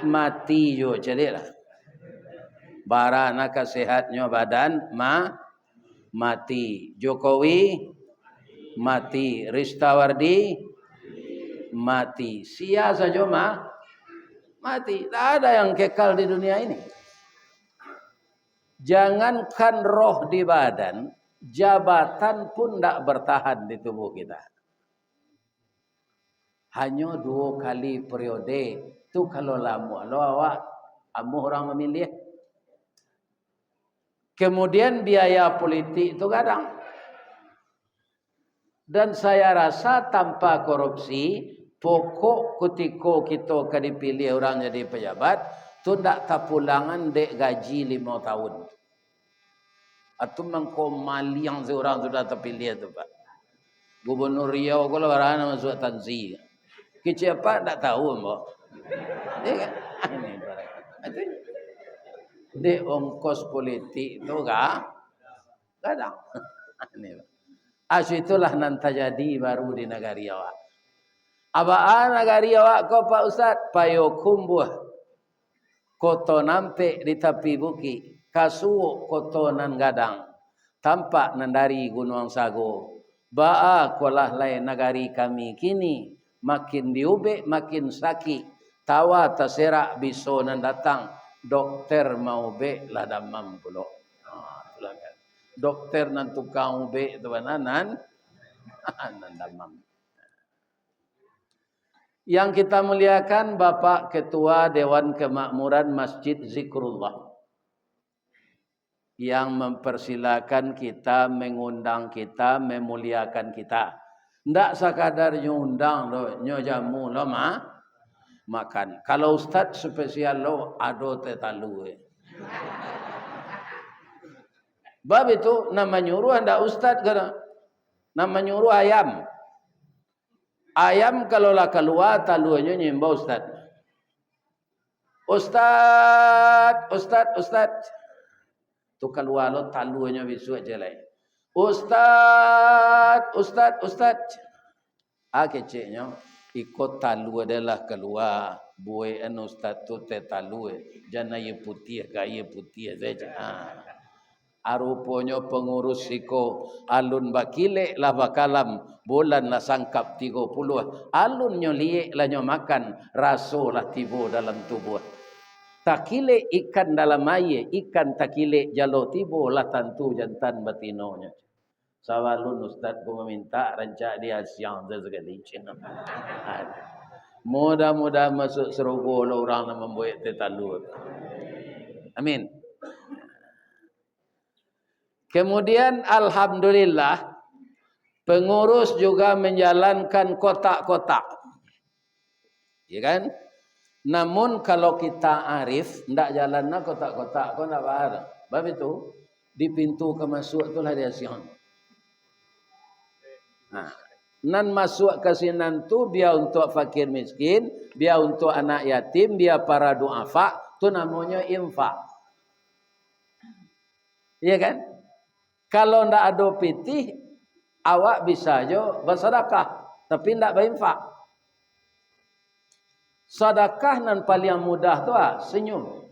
mati jo jadilah. Barana kesehatnya badan mati. Jokowi mati. Ristawardi mati. Sia saja mati. Tak ada yang kekal di dunia ini. Jangankan roh di badan, jabatan pun tak bertahan di tubuh kita. Hanya 2 kali periode. Tu kalau lama. Lo awak, orang memilih. Kemudian biaya politik itu kadang. Dan saya rasa tanpa korupsi, pokok ketika kita dipilih orang jadi pejabat, tu tak terpulangan dek gaji 5 tahun. Atau mengkomali yang seorang sudah terpilih itu Pak. Gubernur Riau kalau orang masuk tanzi. Kecapa tak tahu mbak. Dia kan? Ini barang. Dek ongkos politik itu kadang. Ini Pak. Itulah nanti jadi baru di negari awak. Abaan negari awak kau Pak Ustaz payo kumbuh. Koto nampe di tepi bukit. Kasuo koto nan gadang. Tampak nandari Gunung Sago. Ba'a kolah lain negari kami kini. Makin diubek makin sakit. Tawa terserak biso nan datang. Dokter mau be lah damam pulok. Dokter nan tukang ube tu nan damam. Yang kita muliakan Bapak Ketua Dewan Kemakmuran Masjid Zikrullah yang mempersilakan kita, mengundang kita, memuliakan kita. Ndak sekadar nyundang lo, nyojamu lo makan. Kalau Ustaz spesial lo ado tetalu. Bab itu nama nyuruh anda Ustaz kan? Nama nyuruh ayam. Ayam kalau lah keluar talunya nyembah Ustaz. Ustaz. Tu keluar lo talunya besok je lain. Ustaz. Keciknya ikut talu adalah keluar. Buai Ustaz tu te talu. Jangan ye putih gaya putih saja. Arupanya pengurus siko alun bakile lah bakalam bulan lah sangkap 30 alun nyo liek lah nyo makan raso lah tibo dalam tubuh takile ikan dalam air ikan takile jalo tibo lah tantu jantan batinonya sawalun Ustaz ku meminta rancak dia siang sekali mudah-mudahan masuk serogo orang yang membuat tetalu amin. Kemudian alhamdulillah pengurus juga menjalankan kotak-kotak. Ya kan? Namun kalau kita arif ndak jalanna kotak-kotak kau ndak faham. Bab itu di pintu ke masuk itulah dia siang. Nah, nan masuk ke sinan tu biar untuk fakir miskin, biar untuk anak yatim, biar para duafa, tu namanya infak. Iya kan? Kalau ndak ada pitih, awak bisa jo bersedekah, tapi ndak berinfak. Sedekah nan paling mudah tu senyum.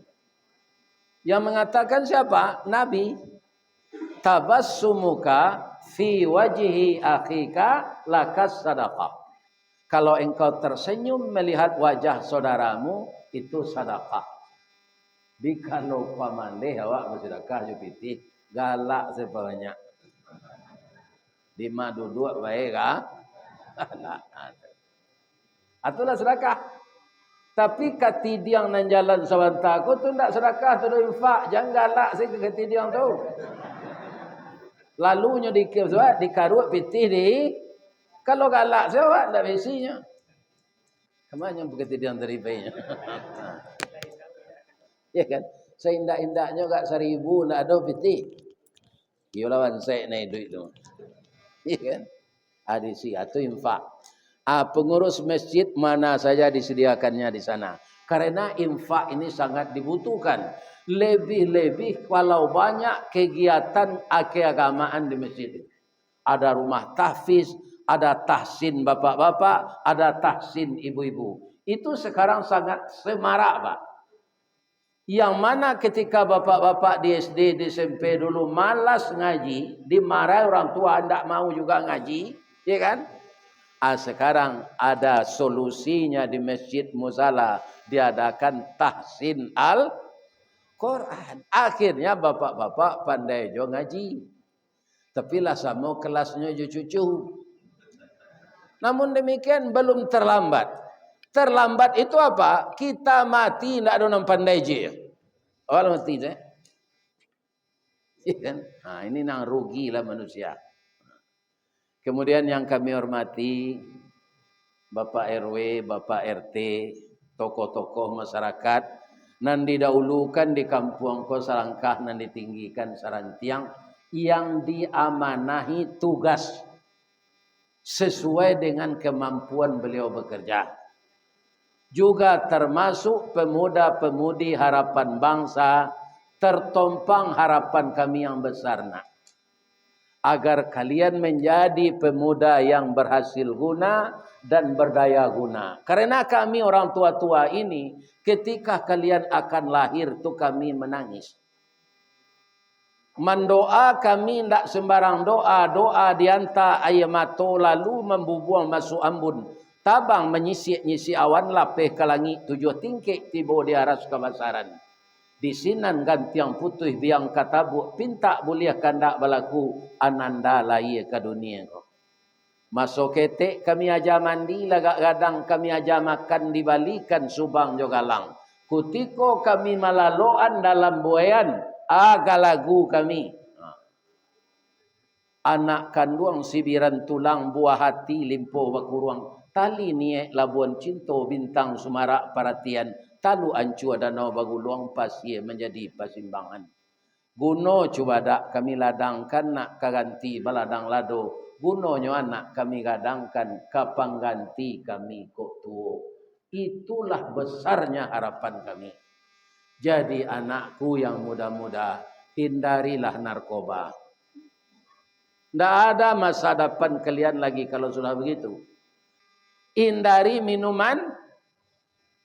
Yang mengatakan siapa? Nabi. Tabassumuka fi wajhi akhika lakas sedekah. Kalau engkau tersenyum melihat wajah saudaramu, itu sedekah. Bikano pamande awak bersedekah jo pitih. Galak sebanyak. 5 duduk baik galak. Itulah sedekah. Tapi katidiang nan jalan sebentar aku tu ndak sedekah tu infak. Jangan galak saya ke katidiang tu. Lalunya dikarut pitih di kalau galak saya awak ndak besinya. Kemana katidiang dari bayinya. Ya kan? Seindak-indaknya gak 1000 ndak ada pitih. Yo lawan saya naik duit tu. Iya kan? Adisi atau infak. Pengurus masjid mana saja disediakannya di sana. Karena infak ini sangat dibutuhkan. Lebih-lebih kalau banyak kegiatan keagamaan di masjid. Ada rumah tahfiz, ada tahsin bapak-bapak, ada tahsin ibu-ibu. Itu sekarang sangat semarak, Pak. Yang mana ketika bapak-bapak di SD, di SMP dulu malas ngaji, dimarahi orang tua, tidak mau juga ngaji, ya kan? Sekarang ada solusinya di Masjid Musala, diadakan tahsin Al-Quran. Akhirnya bapak-bapak pandai juga ngaji. Tapi lah sama kelasnya cucu. Namun demikian belum terlambat. Terlambat itu apa? Kita mati tidak ada orang pandai je. Awal mati je. Ini nang rugi lah manusia. Kemudian yang kami hormati Bapak RW, Bapak RT, tokoh-tokoh masyarakat, nan didahulukan di kampung ko salangkah nan ditinggikan sarantiang yang diamanahi tugas sesuai dengan kemampuan beliau bekerja. Juga termasuk pemuda-pemudi harapan bangsa, tertompang harapan kami yang besar nak. Agar kalian menjadi pemuda yang berhasil guna dan berdaya guna. Karena kami orang tua-tua ini, ketika kalian akan lahir tu kami menangis. Mendoa kami tidak sembarang doa. Doa dianta air mata lalu membubuang masuk ambun. Tabang menyisik-nyisik awan lapeh ke langit 7 tingkik tiba di aras kebasaran. Di sinan gantiang putih biang katabuk pinta boleh kandak balaku ananda lahir ke dunia ko. Masuk ketek kami aja mandi lagak gadang kami aja makan dibalikan subang jogalang. Kutiko kami malaloan dalam buayan agalagu kami. Anak kandung sibiran tulang buah hati limpo bakuruang. Tali niek labuan cinto bintang sumarak perhatian. Talu ancu danau baguluang pasie menjadi pasimbangan. Guno coba dak kami ladangkan nak kaganti baladang lado. Gunonyo anak kami gadangkan kapang ganti kami kok tuo. Itulah besarnya harapan kami. Jadi anakku yang muda-muda, hindarilah narkoba. Tidak ada masa depan kalian lagi kalau sudah begitu. Hindari minuman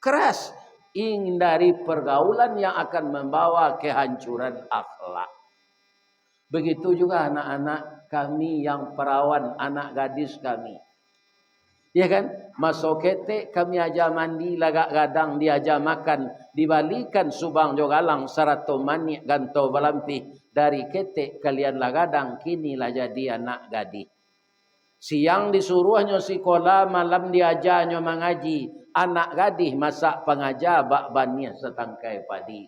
keras. Hindari pergaulan yang akan membawa kehancuran akhlak. Begitu juga anak-anak kami yang perawan, anak gadis kami. Ya kan? Masuk ketek kami aja mandi, lagak gadang diaja makan, dibalikan subang jogalang sarato manik ganto balampi. Dari ketek kalian lagadang kinilah jadi anak gadis. Siang disuruhnya sekolah, malam diajarnya mengaji. Anak gadis masak pengajar bak baniah setangkai padi.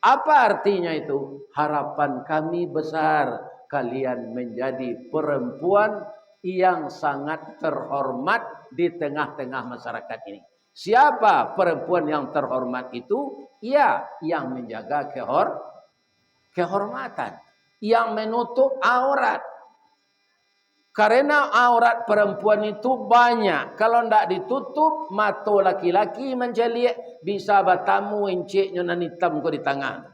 Apa artinya itu? Harapan kami besar. Kalian menjadi perempuan yang sangat terhormat di tengah-tengah masyarakat ini. Siapa perempuan yang terhormat itu? Ia yang menjaga kehormatan. Yang menutup aurat. Karena aurat perempuan itu banyak. Kalau tidak ditutup, mata laki-laki menjeliak. Bisa bertamu enciknya nan hitam ko di tangan.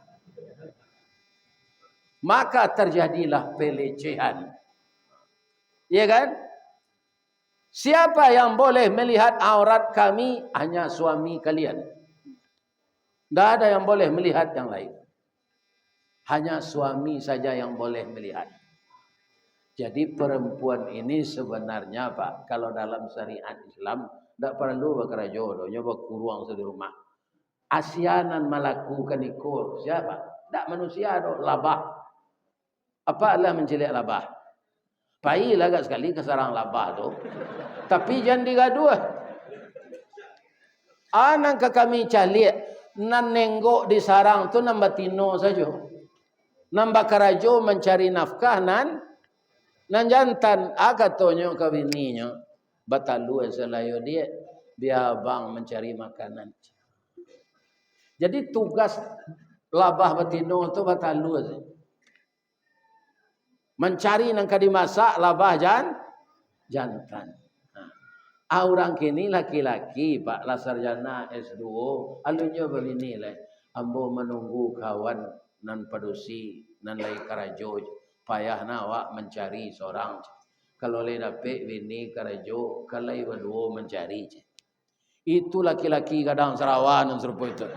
Maka terjadilah pelecehan. Ya kan? Siapa yang boleh melihat aurat kami? Hanya suami kalian. Tidak ada yang boleh melihat yang lain. Hanya suami saja yang boleh melihat. Jadi perempuan ini sebenarnya Pak, kalau dalam syariat Islam tidak perlu berkara jodoh, nyoba kuruang di rumah. Asianan melakukan ikut siapa? Tidak manusia dok, labah. Apa Allah mencelik labah? Pai lagak sekali kesarang labah tu. Tapi jangan digaduh. Anak ke kami calik nan nenggok di sarang tu nambah tino saja. Nambah karajo mencari nafkah nan jantan akatonyo ke bininya batalu selayo dia biar bang mencari makanan. Jadi tugas labah betino itu batalu aja. Mencari nangka dimasak labah jantan. Orang kini laki-laki Pak la sarjana S2 alunya begini lah. Ambo menunggu kawan nan padusi nan lai karajo. Payah nawak mencari seorang. Kalau le dapet bini karajo, kalau berdua mencari. Itu laki-laki kadang serawan dan serupa itu.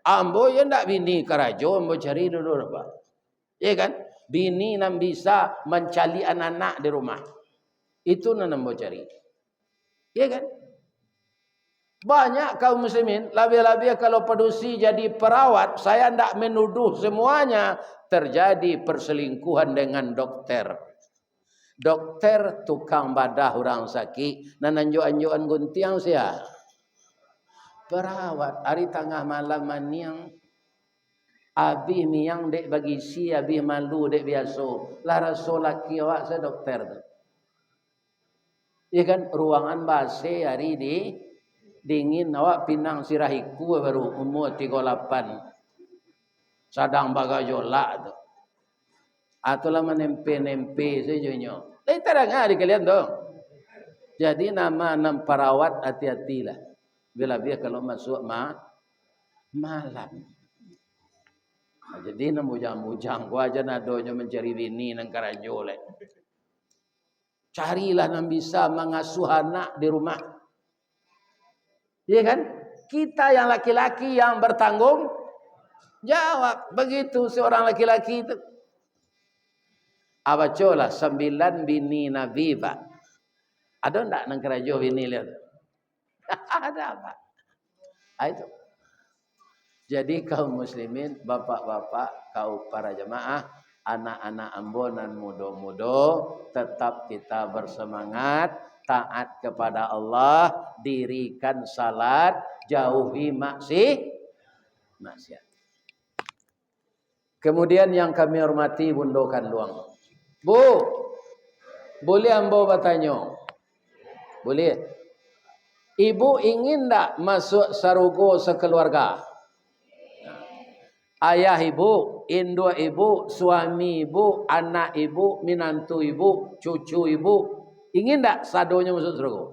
Ambo ya ndak bini karajo, ambo cari dulu Pak. Ya kan? Bini yang bisa mencali anak-anak di rumah. Itu yang ambo cari. Ya kan? Banyak kaum muslimin, lebih-lebih kalau pedusi jadi perawat, saya ndak menuduh semuanya terjadi perselingkuhan dengan dokter. Dokter tukang badah orang sakit, dan anjuk-anjukan guntiang sia. Perawat hari tengah malam maniang abi miang dek bagi si abi malu dek biasa lara solaki awak saya dokter tu. Ya kan ruangan base hari di dingin awak pinang sirahiku baru umur 38 sadang bagajolak tu. Atulah menempe-nempe sejunyo. Lai tarang hari kalian tu. Jadi nama perawat hati-hatilah. Bila dia kalau masuk malam. Jadi nak bujang-bujang ku aja nadonyo mencari bini nang karajo le. Carilah yang bisa mengasuh anak di rumah. Iya kan? Kita yang laki-laki yang bertanggung jawab. Begitu seorang laki-laki itu. Abacola 9 bini Nabi Pak. Ada enggak nang karajo bini lihat? Ada apa? Itu. Jadi kaum muslimin, bapak-bapak, kaum para jemaah, anak-anak ambonan muda-muda, tetap kita bersemangat, taat kepada Allah, dirikan salat, jauhi maksiat. Kemudian yang kami hormati bundokan luang. Bu, boleh ambo bertanya? Boleh? Ibu ingin tak masuk sarugo sekeluarga? Ayah ibu, induk ibu, suami ibu, anak ibu, minantu ibu, cucu ibu. Ingin tak sadonya masuk surga?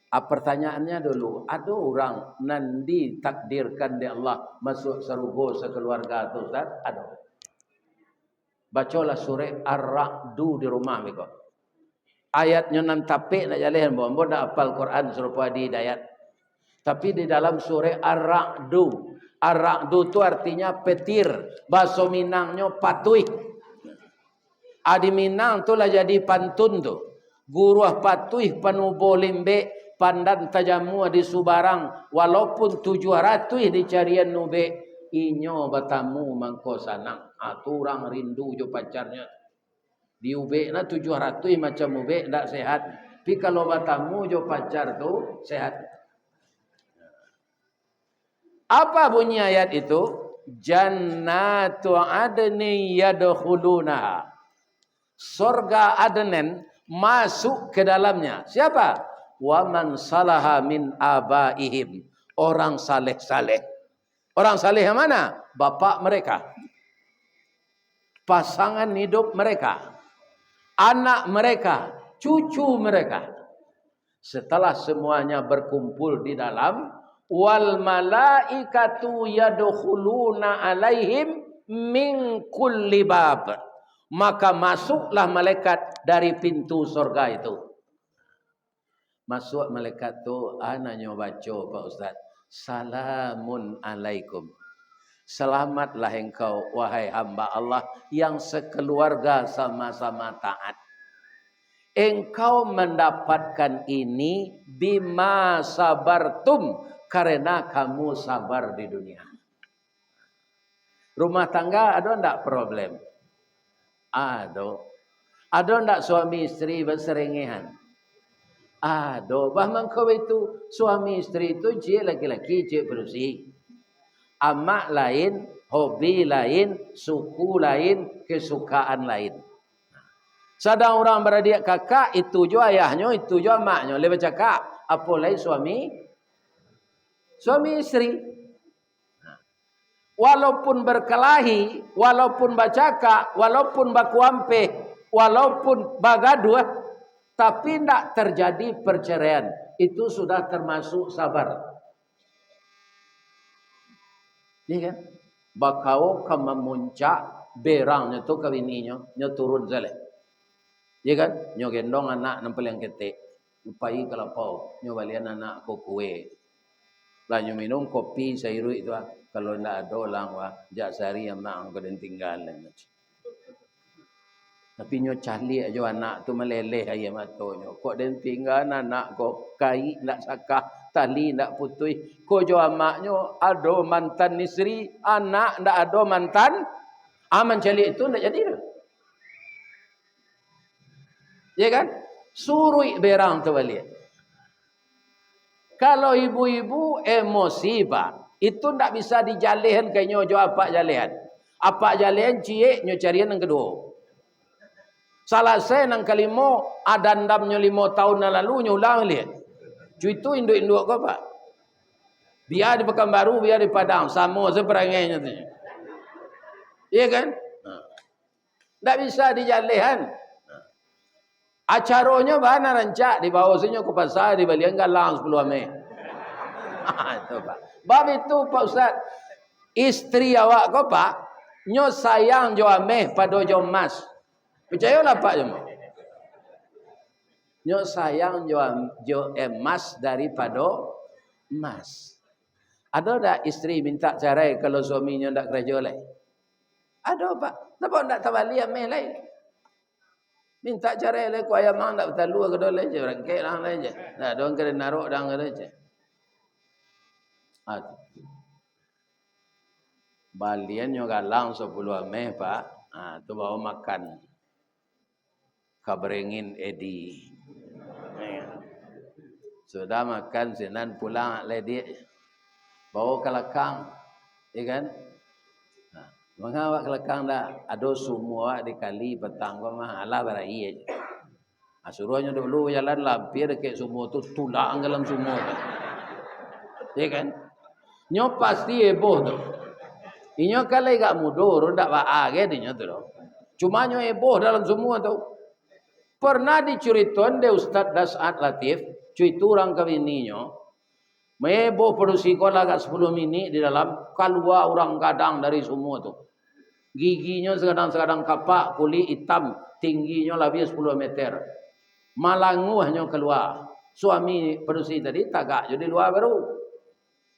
Pertanyaannya dulu, ada orang nanti takdirkan di Allah masuk surga sekeluarga tu Ustaz? Ada. Bacalah surah Ar-Ra'du di rumah mereka. Ayatnya nan tapik nak jalan bombo dak hafal Quran serupa di ayat. Tapi di dalam surah Ar-Ra'du, Ar-Ra'du itu artinya petir. Bahasa Minangnya patuih. Adi Minang tu lah jadi pantun tu. Guruah patuih panubo limbe pandan tajamu di Subarang. Walaupun 700 di carian nube. Inyo batamu mangko sanang. Tu orang rindu jo pacarnya. Di ube na 700 macam ube tak sehat. Tapi kalau batamu jo pacar tu sehat. Apa bunyi ayat itu? Jannatu adni yadkhuluna. Surga Adnen masuk ke dalamnya. Siapa? Wa man salaha min abaihim. Orang saleh-saleh. Orang saleh yang mana? Bapak mereka. Pasangan hidup mereka. Anak mereka. Cucu mereka. Setelah semuanya berkumpul di dalam, wal malaikatu yadkhuluna alaihim min kulli bab. Maka masuklah malaikat dari pintu surga itu. Masuk malaikat tu anaknya baca Pak Ustaz. Salamun alaikum. Selamatlah engkau wahai hamba Allah yang sekeluarga sama-sama taat. Engkau mendapatkan ini bima sabartum karena kamu sabar di dunia. Rumah tangga ada enggak problem? Ada. Ada enggak suami istri berserengehan? Ada. Bahkan kau itu suami istri itu cik laki-laki cik berusi. Amak lain, hobi lain, suku lain, kesukaan lain. Sedang orang beradik kakak, itu jo ayahnya, itu jo maknya. Lebih cakap, apa lagi suami istri. Walaupun berkelahi, walaupun bercakap, walaupun bakuampe, walaupun bagaduh, tapi tidak terjadi perceraian. Itu sudah termasuk sabar. Iya kan? Bakau ke memuncak berangnya tu ke bininya, nya turun zale. Iya kan? Nyo gendong anak nempel yang ketik. Lupai kelapau. Nyo balian anak ko kue. Lah nyo minum kopi sairu itu kalau ndak ada orang jak sehari mak ko den tinggalan. Tapi nyo cali aja anak tu meleleh ayam matonyo. Kok den tinggal anak ko kai ndak sakah tali ndak putui. Ko jo amaknyo ado mantan istri, anak ndak ado mantan. Aman cali itu ndak jadi. Ya kan? Surui berang tu balik. Kalau ibu-ibu emosi pak, itu ndak bisa dijalihan ke nyo jo apa jalihan. Apa jalihan cie nyo carian yang kedua. Salah saya nang kalimo adandamnya 5 tahun lalu nyulang lihat. Cu itu induk-induk kau pak. Biar di Pekanbaru, biar di Padang, sama seperangainya tu. Iya kan? Tak bisa dijalihan. Acaranya mana rancak di bawah sini ke pasar di balian galang 10 Mei. Itu pak. Bab itu pak Ustaz. Istri awak kau pak, nyo sayang jo ameh pada jo mas. Percayalah pak jemaah. Nyo sayang jo emas daripada emas. Ada tak istri minta cerai kalau suaminya tak kerja lain? Ada pak. Kenapa tak tabali ameh lain? Minta cerai lain ku ayam mang tak bertalu ke dole je rangkai lang lain je. Nah, dong kena narok dang kena je. Balian nyo galang 10 ameh pak. Tu bawa makan kaberengin edi. Sudah makan sinan pulang ledi bawa ke lekang, ya kan? Mengawak ke lekang dah, ada semua di kali petang mah ala barai aja. Suruhnya dulu jalan lampir ke semua tu tulang dalam semua tu. Ya kan? Nyo pasti heboh tu. Inyo kalau gak mudur ndak baa ge dinyo tu. Cuma nyo heboh dalam semua tu. Pernah diceritain de Ustaz Das'ad Latif, cuy tu orang kawininyo. Meboh produksi kola agak 10 minit di dalam keluar orang gadang dari semua tu. Giginya sekadang-sekadang kapak, kulit hitam, tingginya lebih 10 meter. Malanguhnya keluar. Suami produksi tadi tagak jadi luar baru.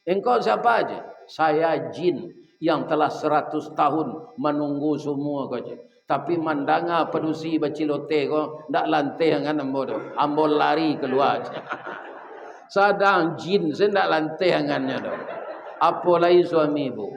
Engkau siapa aja? Saya jin yang telah 100 tahun menunggu semua kau je. Tapi mandanga produksi bacilote kau ndak lantai dengan ambo tu. Ambo lari keluar. Sadang jin sendak lantai hangannya tu. Apa lagi suami ibu?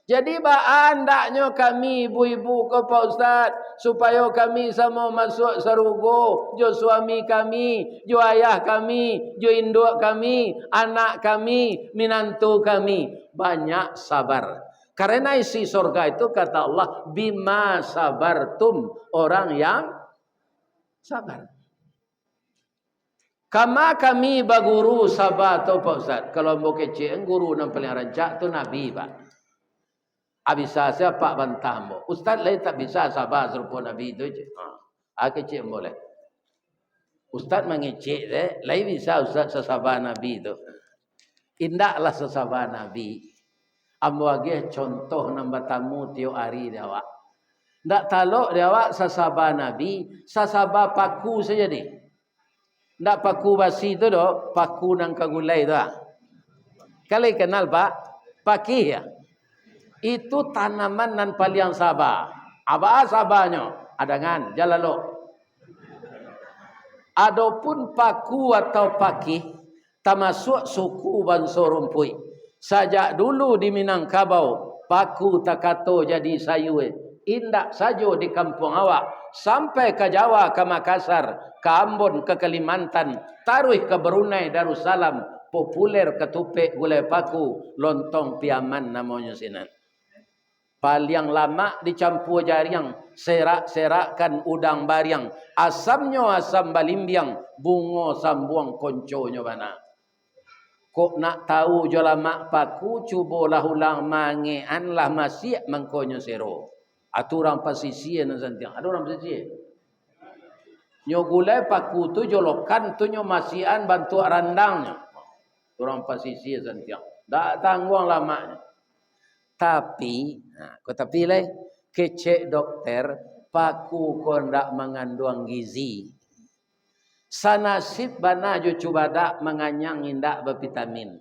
Jadi baan ndaknya kami ibu-ibu ke Pak Ustaz supaya kami sama masuk sarugo jo suami kami, jo ayah kami, jo induk kami, anak kami, minantu kami. Banyak sabar. Karena isi surga itu kata Allah bima sabartum, orang yang sabar. Kama kami baguru sabar tu Pak Ustaz. Kalau mau kecil guru yang paling rancak tu Nabi Pak. Bisa siapa bantah mo. Ustaz lain tak bisa sabar serupa Nabi itu je. Kecil boleh. Ustaz mengecek lain bisa Ustaz sesabar Nabi itu. Indaklah sesabar Nabi. Ambo lagi contoh nambah tamu tiap hari dia awak. Ndak talok dia awak sesabar Nabi, sesabar paku saja ni. Ndak paku basi tu doh, paku nang kagulai tu. Kalian kenal Pak? Pakih ya. Itu tanaman nan paling sabar. Apa sabarnya? Adangan, jalalo. Adapun paku atau pakih termasuk suku Bangsa Rumpui. Sajak dulu di Minangkabau, paku takato jadi sayue. Indak saja di kampung awak. Sampai ke Jawa, ke Makassar, ke Ambon, ke Kalimantan. Taruh ke Brunei, Darussalam. Populer ketupik gulai paku. Lontong piaman namanya sinan. Paling lama dicampur jaring. Serak-serakkan udang bariang. Asamnya asam balimbiang. Bunga sambuang konconya mana. Kok nak tahu jala mak paku, cubalah ulang mangean lah masih mangkonyo sero. Atu orang pasisien nantiang. Ada orang pasisien. Nyo gulai paku tu jolokan tu nyo masian bantu randangnya. Orang pasisien nantiang. Tak tangguang lamanya. Tapi, tapi lah kecek dokter paku ko ndak mengandung gizi. Sanasib bana jo cuba dak menganyang indak bervitamin.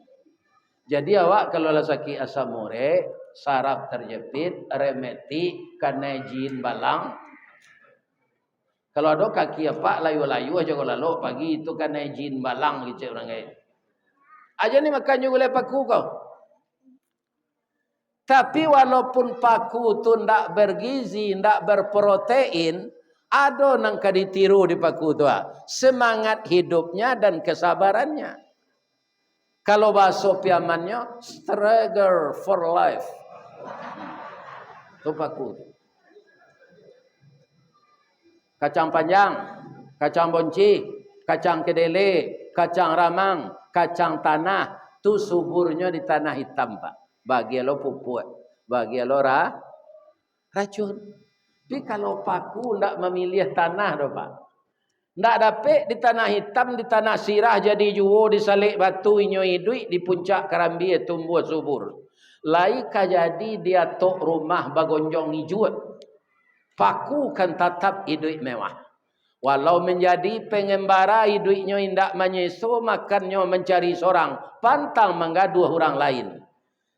Jadi awak kalau lah sakit asam urat, saraf terjepit, remeti, kena jin balang. Kalau ada kaki apa layu-layu aja kalau lalu pagi itu kena jin balang gitu orang kaya. Aja ni makan juga oleh paku kau. Tapi walaupun paku tu ndak bergizi, ndak berprotein, ada nang kaditiru di paku tu. Semangat hidupnya dan kesabarannya. Kalau bahasa piamannya, struggle for life. Itu paku. Kacang panjang, kacang bonci, kacang kedele, kacang ramang, kacang tanah. Tu suburnya di tanah hitam, Pak. Bagi lo pupuk, bagi lo racun. Tapi kalau paku ndak memilih tanah doh, Pak. Ndak dapat di tanah hitam, di tanah sirah jadi juo, di salik batu inyo hidui, di puncak kerambi tumbuh subur. Lai ka jadi dia tok rumah bagonjong hijau. Paku kan tetap hidup mewah. Walau menjadi pengembara hidupnya indak menyeso, makannya mencari seorang, pantang menggaduh orang lain.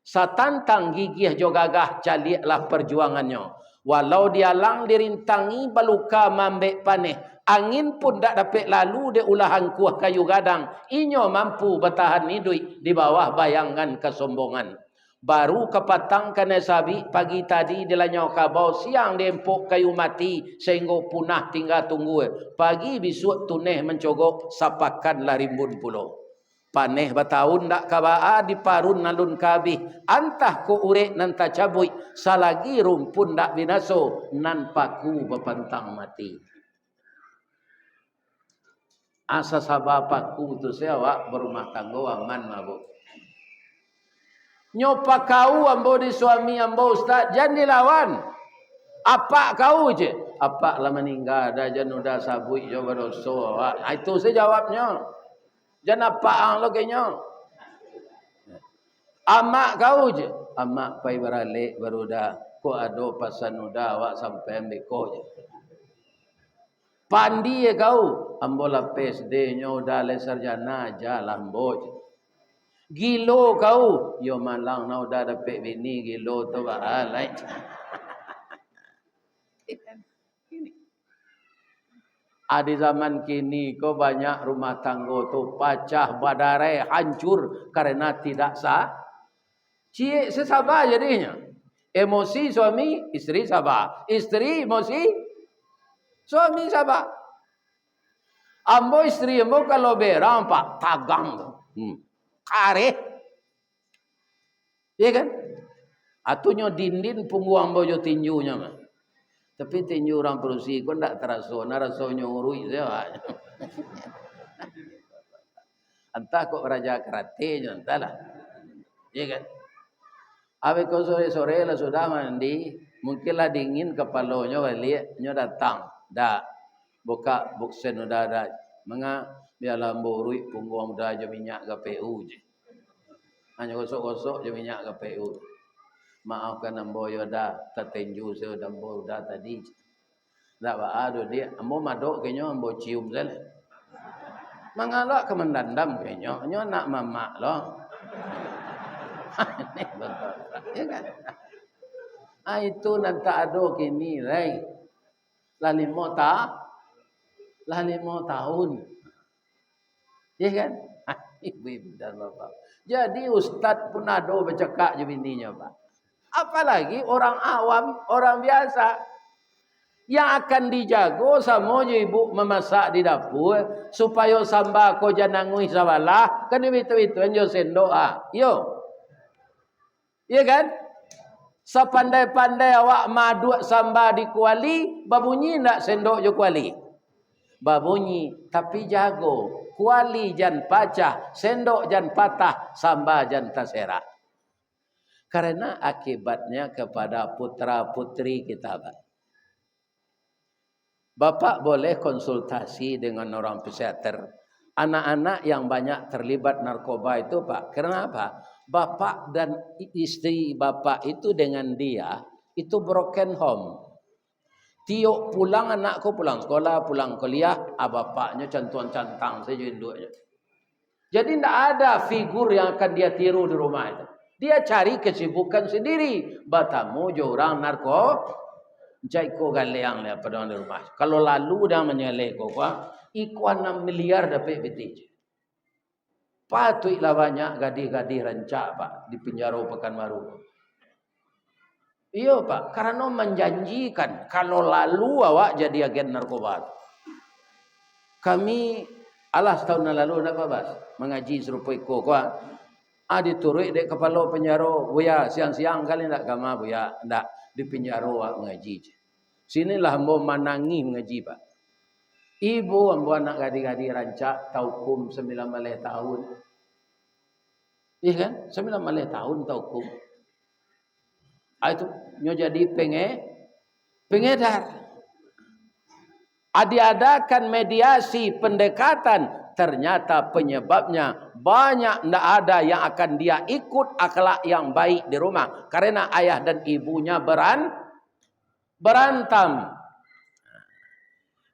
Satantang gigih jogagah caliaklah perjuangannya. Walau dia lang dirintangi baluka mambek paneh, angin pun tak dapat lalu dia ulahan kuah kayu gadang. Inyo mampu bertahan hidup di bawah bayangan kesombongan. Baru kepatang kena sabi pagi tadi dia lanyau kabau, siang dia empuk kayu mati sehingga punah tinggal tunggu. Pagi besok tuneh mencogok sapakanlah rimbun pulau. Paneh bertahun dak kabaa di parun nalun kabih, antah ko urek nan tacabui, salagi rumpun dak binaso nan paku bepantang mati. Asa sabab paku tu saya awak berumah tangga aman mabuk. Nyopa kau ambo di suami ambo ustaz jangan dilawan. Apa kau je? Apa lah meninggal dah jan udah sabui jo berdoso. Itu saya jawabnya. Jangan apa ang lo kayaknya. Amak kau je. Amak pai beralik baru dah. Ko ado pasan udah awak sampai ambil ko je. Pandi kau. Ambo lah PSD nyo udah le sarjana jalan ambo je. Gilo kau, yo malang na udah dapat bini gilo tu bahalai. Di zaman kini kau banyak rumah tangga tu pecah badarai hancur karena tidak sah. Cie sesabar jadinya. Emosi suami, istri sabar. Istri emosi, suami sabar. Ambo istri ambo kalau berang pak tagang tu. Kare. Ya kan? Atunya dindin pungguang bojo tinjunya mah. Tapi tinju orang perusi kau ndak terasa, rasanya urui saya. Entah kok raja karate entahlah. Ya kan? Abe kau sore-sore lah sudah mandi, mungkinlah dingin kepalanya balik, nyo datang. Dak buka buksen udah ada. Menga biarlah borui punggung dah je minyak KPU je. Hanya gosok-gosok je minyak KPU. Maafkan ambo yo dah tertenju saya ambo dah tadi. Dak ba ado dia ambo madok kenyo ambo cium sale. Mangalak kemendandam kenyo nyo nak mamak lo. Ini betul. Ya kan? Itu nanti ado kini lai. Lah 5 tahun. Ya kan? Ibu-ibu dan bapak. Jadi ustaz pun ada bercakap je bininya, Pak. Apalagi orang awam, orang biasa. Yang akan dijago sama je ibu memasak di dapur. Supaya sambal ko janangui sabalah. Kan itu-itu jo sendok. Yo. Ya kan? Sepandai-pandai awak maduk sambal di kuali. Babunyi nak sendok je kuali. Babunyi. Tapi jago. Kuali jan pacah. Sendok jan patah. Sambal jan terserak. Karena akibatnya kepada putra-putri kita. Bapak boleh konsultasi dengan orang psikiater. Anak-anak yang banyak terlibat narkoba itu Pak. Kenapa? Bapak dan istri bapak itu dengan dia. Itu broken home. Tiok pulang anakku pulang sekolah, pulang kuliah, bapaknya cantuan cantang saja induknya. Jadi tidak ada figur yang akan dia tiru di rumah itu. Dia cari kesibukan sendiri. Batamu jo orang narko, jaiko galeang le pada di rumah. Kalau lalu dah menyelek ko ikuan 6 miliar dapat BTJ. Patutlah banyak gadis-gadis rancak pak di penjara Pekanbaru. Iya pak, karena menjanjikan kalau lalu awak jadi agen narkoba. Kami setahun lalu nak babas mengaji serupa iko kuah. Diturut dek kepala penjara, buya siang-siang kali nak gama buya, ndak di penjara awak mengaji. Sinilah ambo manangi mengaji pak. Ibu ambo anak gadis-gadis rancak taukum 9 tahun. Iya kan? 9 tahun taukum. Itu nyo jadi pengedar. Diadakan mediasi pendekatan, ternyata penyebabnya banyak ndak ada yang akan dia ikut akhlak yang baik di rumah karena ayah dan ibunya berantem.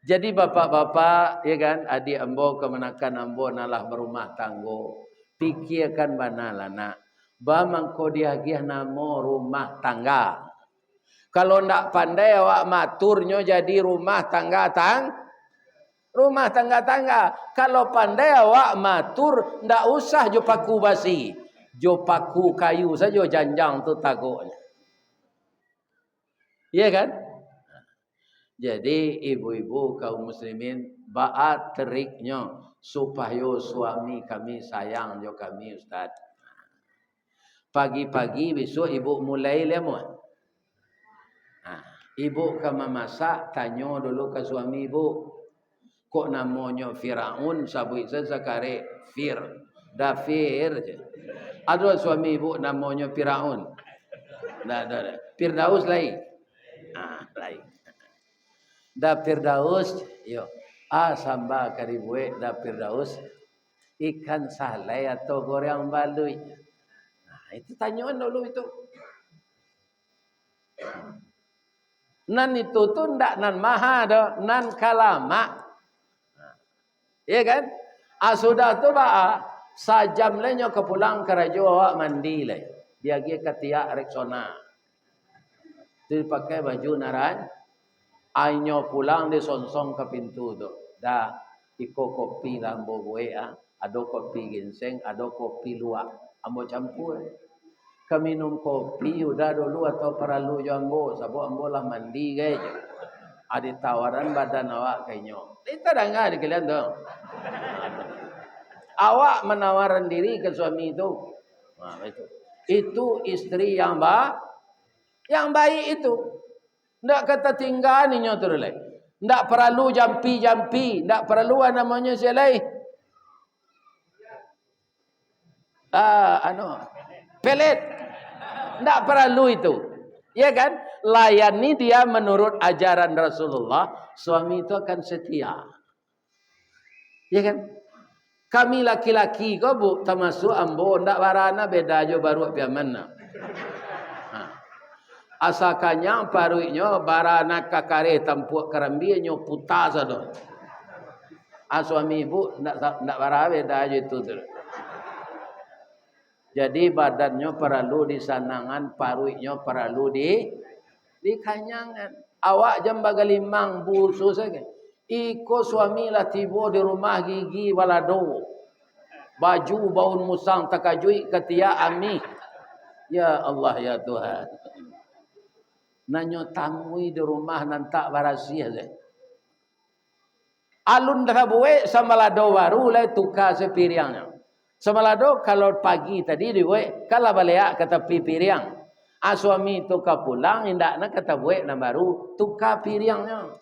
Jadi bapak-bapak ya kan, adik ambo kemenakan ambo nalah berumah tanggo. Pikirkan banala nak. Ba mangko diagih namo rumah tangga. Kalau ndak pandai awak maturnyo jadi rumah tangga tangga. Kalau pandai awak matur ndak usah jo paku basi. Jo paku kayu saja janjang tu tagoknya. Iya kan? Jadi ibu-ibu kaum muslimin baat teriknya supaya suami kami sayang jo kami ustaz. Pagi-pagi besok ibu mulai lemon. Ibu kama masak, tanya dulu ke suami ibu. Kok namanya Firaun, sabui sekare Fir. Dafir je. Ada suami ibu namanya Firaun. Dah. Firdaus lain. Lain. Da Firdaus, yo. Samba karibue da Firdaus. Ikan salai atau goreng balui. Itu tanyaan dulu itu. Nan itu tu ndak nan maha dah, nan kalama. Iya kan? Sudah tu sajam lenyo ke pulang ke raja awak mandi le. Dia pergi ke tiak Rexona. Tu pakai baju naran. Ainyo pulang dia sonsong ke pintu tu. Dah iko kopi lambo bue ada kopi ginseng, ada kopi luak. Ambo campur. Kami minum kopi udah dulu atau perlu jambo, sabuk ambo lah mandi guys. Ada tawaran badan awak kayaknya. Itu dah enggak di kalian tu. Awak menawarkan diri ke suami itu. Itu. Itu istri yang baik itu. Ndak kata tinggal ni nyotor leh. Ndak perlu jampi, ndak perlu namanya selai. Pelet. Ndak perlu itu. Ya kan? Layani dia menurut ajaran Rasulullah. Suami itu akan setia. Ya kan? Kami laki-laki kau bu termasuk ambo ndak warana beda aja baru piamana. Asalkannya paruinya barana kakare tampuk kerambi nyo puta sado. Suami ibu ndak warana beda aja itu tu. Jadi badannya perlu disanangan, paruinya perlu dikanyangan. Awak jam bagalimang busu saja. Iko suami lah tiba di rumah gigi walado. Baju baun musang takajui ketia ami. Ya Allah ya Tuhan. Nanyo tangui di rumah nantak barasia saja. Alun dah buat sama lado baru lah tukar sepiriangnya. Semalado kalau pagi tadi dibuat kalau balik ke tepi piring. Suami tukar pulang indakna kata buat na baru tukar piringnya.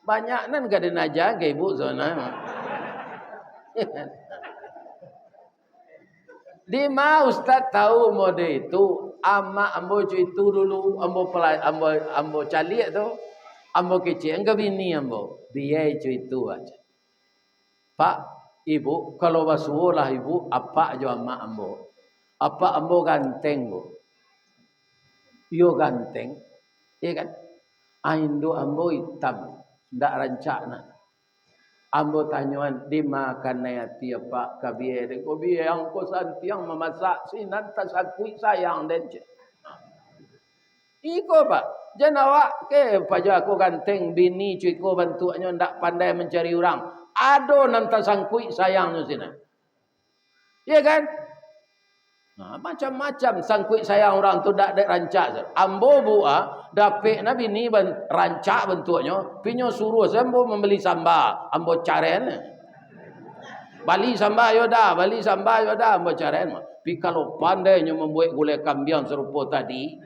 Banyak nan kada najaga ibu zona. Di ma ustaz tahu mode itu ama ambo itu dulu ambo calik tu ambo kecil enggak bini ambo biaya itu aja. Pak ibu, kalau basuh lah ibu, apa aja ama ambo. Apa ambo ganteng bu? Yo ganteng, iya kan? Aindo ambo hitam, ndak rancak na. Ambo tanyuan dimakan nayati apa kabiye ko biye ang ko santiang memasak sinan tasakui sayang den. Iko pak, jangan awak ke pajak aku ganteng bini cuy ko bantuannya ndak pandai mencari orang. Ado nanta sangkui sayangnya sini. Ya kan? Nah, macam-macam sangkui sayang orang tu dak rancak. Ambo bua dapik na bini rancak bentuknya, pinyo suruh sambo membeli sambal, ambo caren. Bali sambal yoda, bali sambal yoda, ambo caren. Pi kalau pandainya membuat gulai kambing serupa tadi,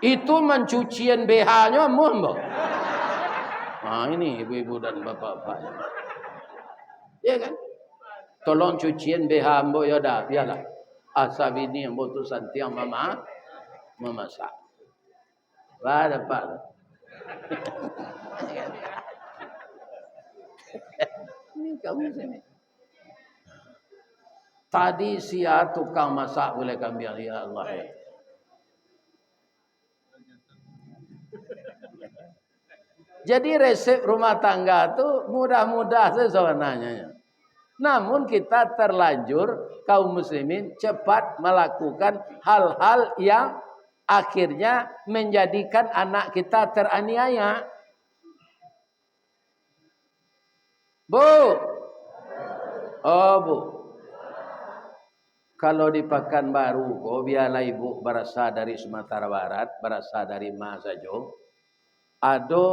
itu mencucian BH-nya ambo. Nah, ini ibu-ibu dan bapak-bapak. Ya kan? Tolong cucian BH ambo ya dah, biarlah. Asal ini ambo tu santiang mama memasak. Wah, dapat. Ini kamu sini. Tadi sia tukang masak boleh kambing ya Allah ya. Jadi resep rumah tangga tu mudah-mudah sebenarnya. Namun kita terlanjur kaum muslimin cepat melakukan hal-hal yang akhirnya menjadikan anak kita teraniaya. Bu. Oh, Bu. Kalau di Pekanbaru, kok biarlah ibu berasal dari Sumatera Barat, berasal dari Masajo, ada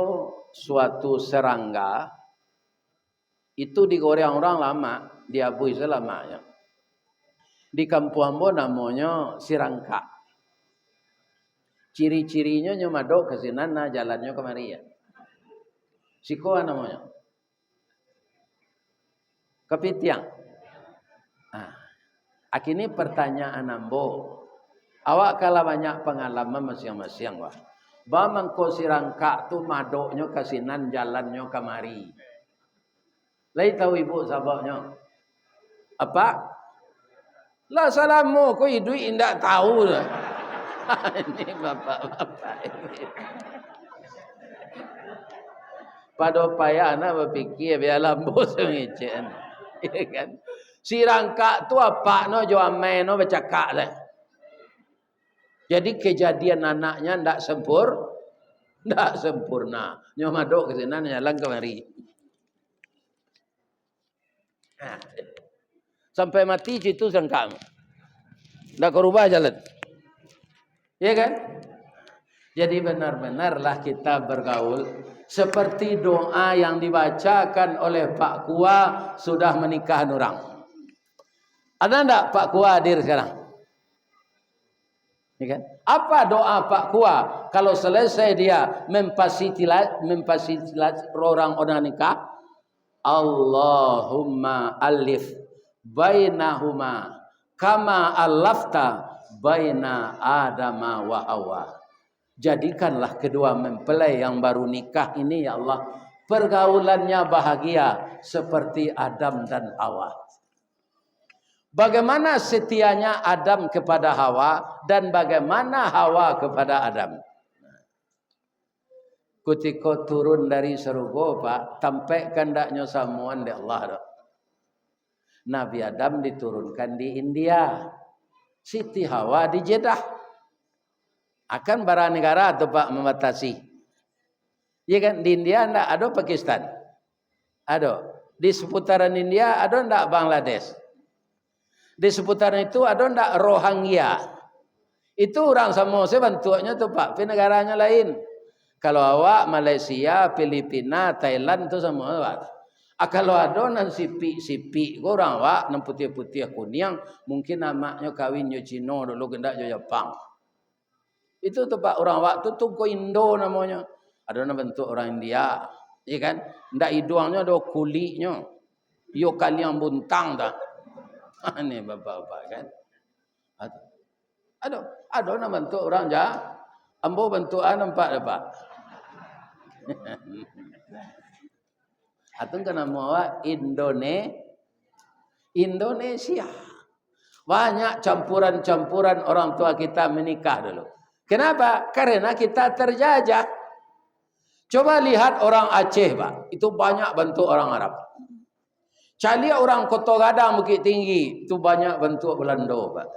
suatu serangga itu digoreng orang lama, diabui selamanya. Di kampung ambo namanya sirangka. Ciri-cirinya nyomadok ke sinana, jalannya kemari ya. Sikoa namanya. Kepitiang. Nah, akini pertanyaan ambo. Awak kala banyak pengalaman masing-masing wah. Bamangko sirangka tu madoknya ke sinan, jalannya kemari. Lai tahu ibu sababnya? Apa? Lah salamu ko idui indak tahu lah. Ini bapak-bapak ini. Pada payah anak berfikir biarlah bos ngecen. Ya kan? Si rangka tu apa no jo amai no bercakap lah. Jadi kejadian anaknya ndak sempurna. Nyomadok ke sana jalan kemari. Sampai mati situ sangkam. Ndak kerubah jalan. Ya kan? Jadi benar-benarlah kita bergaul seperti doa yang dibacakan oleh Pak Kua sudah menikah orang. Ada enggak Pak Kua hadir sekarang? Ya kan? Apa doa Pak Kua kalau selesai dia memfasilitasi orang nikah? Allahumma alif bainahuma kama alafta baina Adama wa Hawa. Jadikanlah kedua mempelai yang baru nikah ini ya Allah pergaulannya bahagia seperti Adam dan Hawa. Bagaimana setianya Adam kepada Hawa dan bagaimana Hawa kepada Adam. Ketika turun dari surga Pak, tampai kandaknya samuan di Allah. Nabi Adam diturunkan di India. Siti Hawa di Jeddah. Akan bara negara atau Pak membatasi. Ya kan di India enggak ada Pakistan. Ada. Di seputaran India ada enggak Bangladesh. Di seputaran itu ada enggak Rohingya. Itu orang sama saya bantuannya tuh Pak, di negaranya lain. Kalau awak Malaysia, Filipina, Thailand itu semua Pak. Kalau ada nan sipi orang awak nan putih-putih kuning, mungkin namanya kawinnya Cina dulu gendak jo Jepang. Itu tuh Pak orang awak tu tungko Indo namanya. Ada nan bentuk orang India, ya kan? Ndak hidungnya ada kulitnya. Yo kalian buntang dah. Ini bapak-bapak kan. Ada nan bentuk orang jah. Ambo bentukan nampak Pak. Atau kan nama Indonesia. Banyak campuran-campuran orang tua kita menikah dulu. Kenapa? Karena kita terjajah. Coba lihat orang Aceh, Pak. Itu banyak bentuk orang Arab. Cari orang Kota Gadang, Bukit Tinggi. Itu banyak bentuk Belanda, Pak.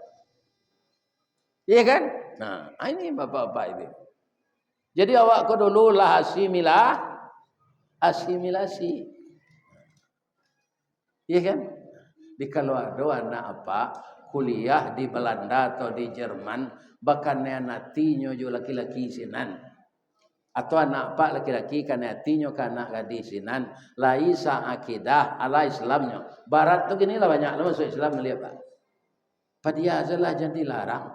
Iya kan? Nah, ini bapak-bapak ini. Jadi awak ko dulu lah asimilasi. Iya kan? Di kalau ada anak apa kuliah di Belanda atau di Jerman, bahkan nantinya juga laki-laki sinan. Atau anak pak laki-laki kan nantinya kan anak gadis sinan. Laisa akidah ala Islamnya. Barat tu gini lah banyak lah masuk Islam melihat Pak. Padia ajalah jadi larang.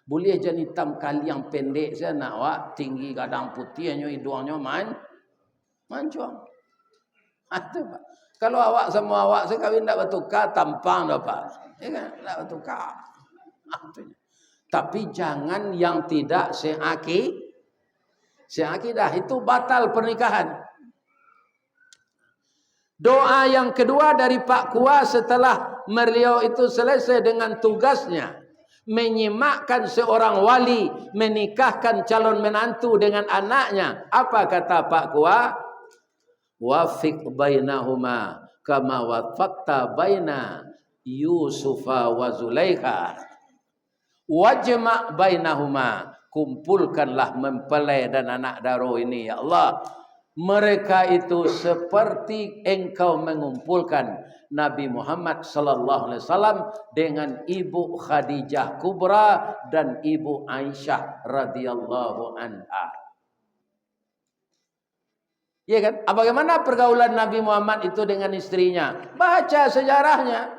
Boleh jadi hitam kali yang pendek saya nak wak tinggi gadang putihnya hidungnya mancung. Itu Pak. Kalau awak sama awak saya kawin tak bertukar tampang dah Pak. Ya kan? Tak bertukar. Tapi jangan yang tidak seakidah itu batal pernikahan. Doa yang kedua dari Pak Kua setelah beliau itu selesai dengan tugasnya menyimakkan seorang wali menikahkan calon menantu dengan anaknya. Apa kata Pak Kua? Wafiq bainahuma kama wafaqta baina Yusufa wa Zulaikha. Wajma' bainahuma, kumpulkanlah mempelai dan anak daro ini ya Allah. Mereka itu seperti engkau mengumpulkan Nabi Muhammad sallallahu alaihi wasallam dengan ibu Khadijah Kubra dan ibu Aisyah radhiyallahu anha. Ya kan? Bagaimana pergaulan Nabi Muhammad itu dengan istrinya? Baca sejarahnya.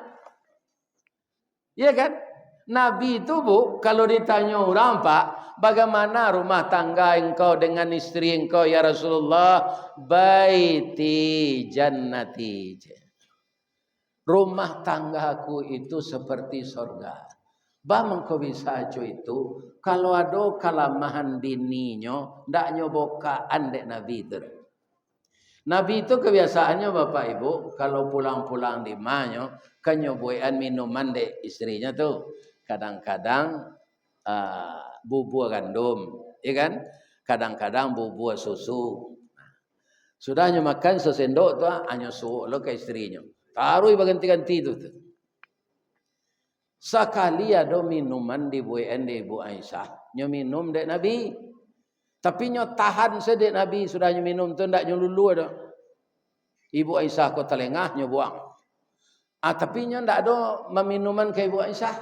Ya kan? Nabi itu Bu, kalau ditanya orang Pak, bagaimana rumah tangga engkau dengan istri engkau ya Rasulullah? Baiti jannati. Rumah tanggaku itu seperti surga. Bang kau bisa aja itu, kalau ada kalamahan bininya, ndak nyobokaan dek Nabi itu. Nabi itu kebiasaannya Bapak Ibu, kalau pulang-pulang di manyo, kan nyoboyan minuman dek istrinya tuh. Kadang-kadang bubur gandum, ya kan? Kadang-kadang bubur susu. Sudahnya makan sesendok tu, hanya suruh lo ke istrinya. Taruh berganti-ganti tu. Sekali ada minuman dibuain di Ibu Aisyah, nyo minum dek Nabi. Tapi nyo tahan sedek Nabi sudahnya minum tu ndak nyo lulu ada. Ibu Aisyah ko telengah nyo buang. Tapi nyo ndak ada minuman ke Ibu Aisyah.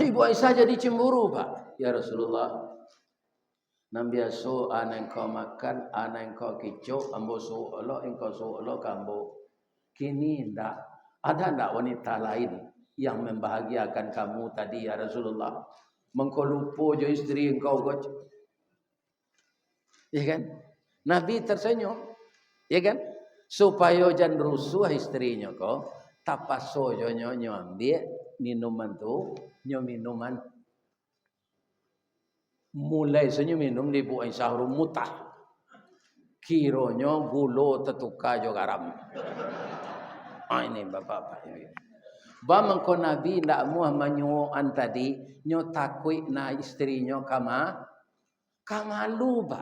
Ibu Aisyah jadi cemburu Pak. Ya Rasulullah. Nam biasa anak engkau makan, anak engkau kicau, ambo su'olo, engkau su'olo, kambo. Kini ndak. Ada ndak wanita lain yang membahagiakan kamu tadi ya Rasulullah? Mengkau lupa je isteri engkau kau. Ya kan? Nabi tersenyum. Ya kan? Supaya jangan rusuh istrinya kau. Tapaso jo nyo ambil minuman tu. Nyo minuman. Mulai senyo minum di Bu Aisyah mutah. Kironyo gulo tetuka jo garam. Ini bapak-bapak. Bamangko Nabi ndak muah manyuan tadi nyo takui na istrinya kama luba.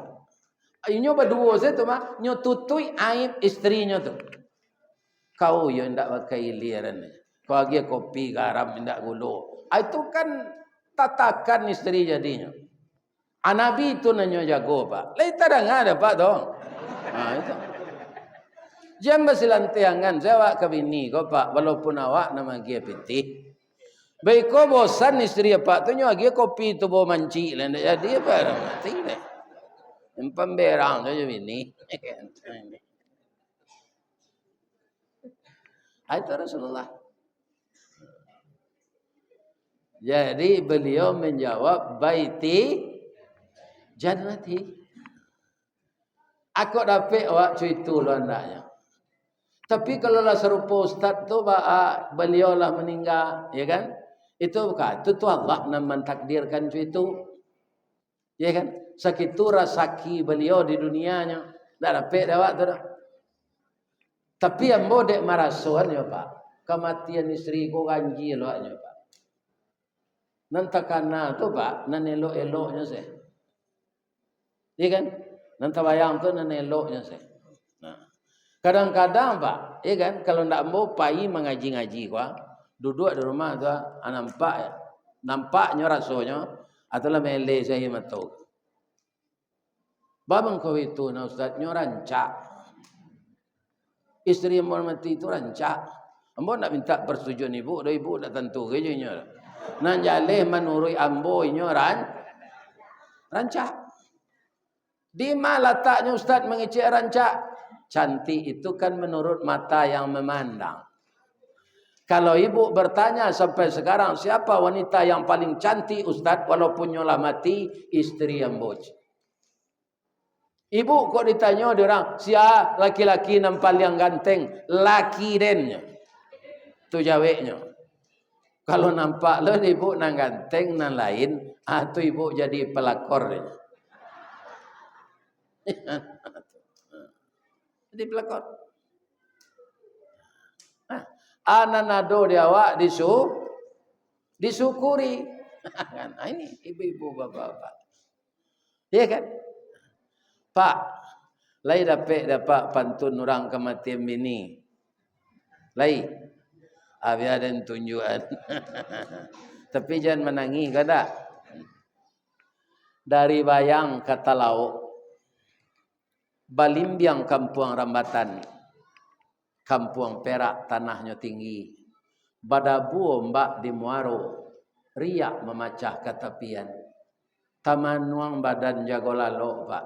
Nyo berdua tu mah nyo tutui aib istrinya tu. Kau yo ndak pakai liran. Kau agi kopi garam ndak gulo. Itu kan tatakan istri jadinya. Nabi itu nanyo jago Pak. Lai tak ada Pak dong. Itu. Jam bersilantiangan saya awak ke bini kau Pak, walaupun awak nama dia piti. Baik kau bosan istri Pak tu nyo dia kopi tu bawa manci lah jadi apa mati deh. Pemberang tu je bini. Itu Rasulullah. Jadi beliau menjawab baiti jannati. Aku dapat awak cerita lu andaknya. Tapi kalau lah serupa ustaz tu beliau lah meninggal, ya kan? Itu bukan, itu Allah yang mentakdirkan itu. Ya kan? Sakitu rasaki beliau di dunianya. Tak dapat awak tu dah. Tapi yang bodek marasuan ya Pak. Kematian istri ko ganji lo aja Pak. Nanti kana tu Pak, nan elok-eloknya saya. Iya kan? Nanti bayang tu nan eloknya saya. Nah, kadang-kadang Pak, iya kan? Kalau ndak mau pai mengaji-ngaji gua, duduk di rumah tu, nampak ya. Nampaknya rasanya atulah mele saya matau. Babang kau itu na ustaznya rancak. Istri yang mati itu rancak. Ambo nak minta persetujuan ibu, dah ibu dah tentu kerjanya. Nan jaleh menurut ambo inyo rancak. Di mana letaknya ustaz mengecek rancak? Cantik itu kan menurut mata yang memandang. Kalau ibu bertanya sampai sekarang siapa wanita yang paling cantik ustaz walaupun nyolah mati, istri yang boj. Ibu kok ditanya orang siapa laki-laki yang paling ganteng? Laki dennya. Tu jawabnya. Kalau nampak lo ibu nang ganteng nang lain, tu ibu jadi pelakor. Jadi pelakor. Ananado dia awak disyukuri. Nah, ini ibu-ibu bapak-bapak. Iya kan? Pak, lai dapat pantun orang kematian bini. Lai. Biar ada tunjukan. Tapi jangan menangis kada. Dari Bayang ke Talau, Balimbiang Kampung Rambatan. Kampung Perak tanahnya tinggi. Badabu mbak di Muaro. Riak memacah ketepian. Taman nuang badan jago lalu Pak.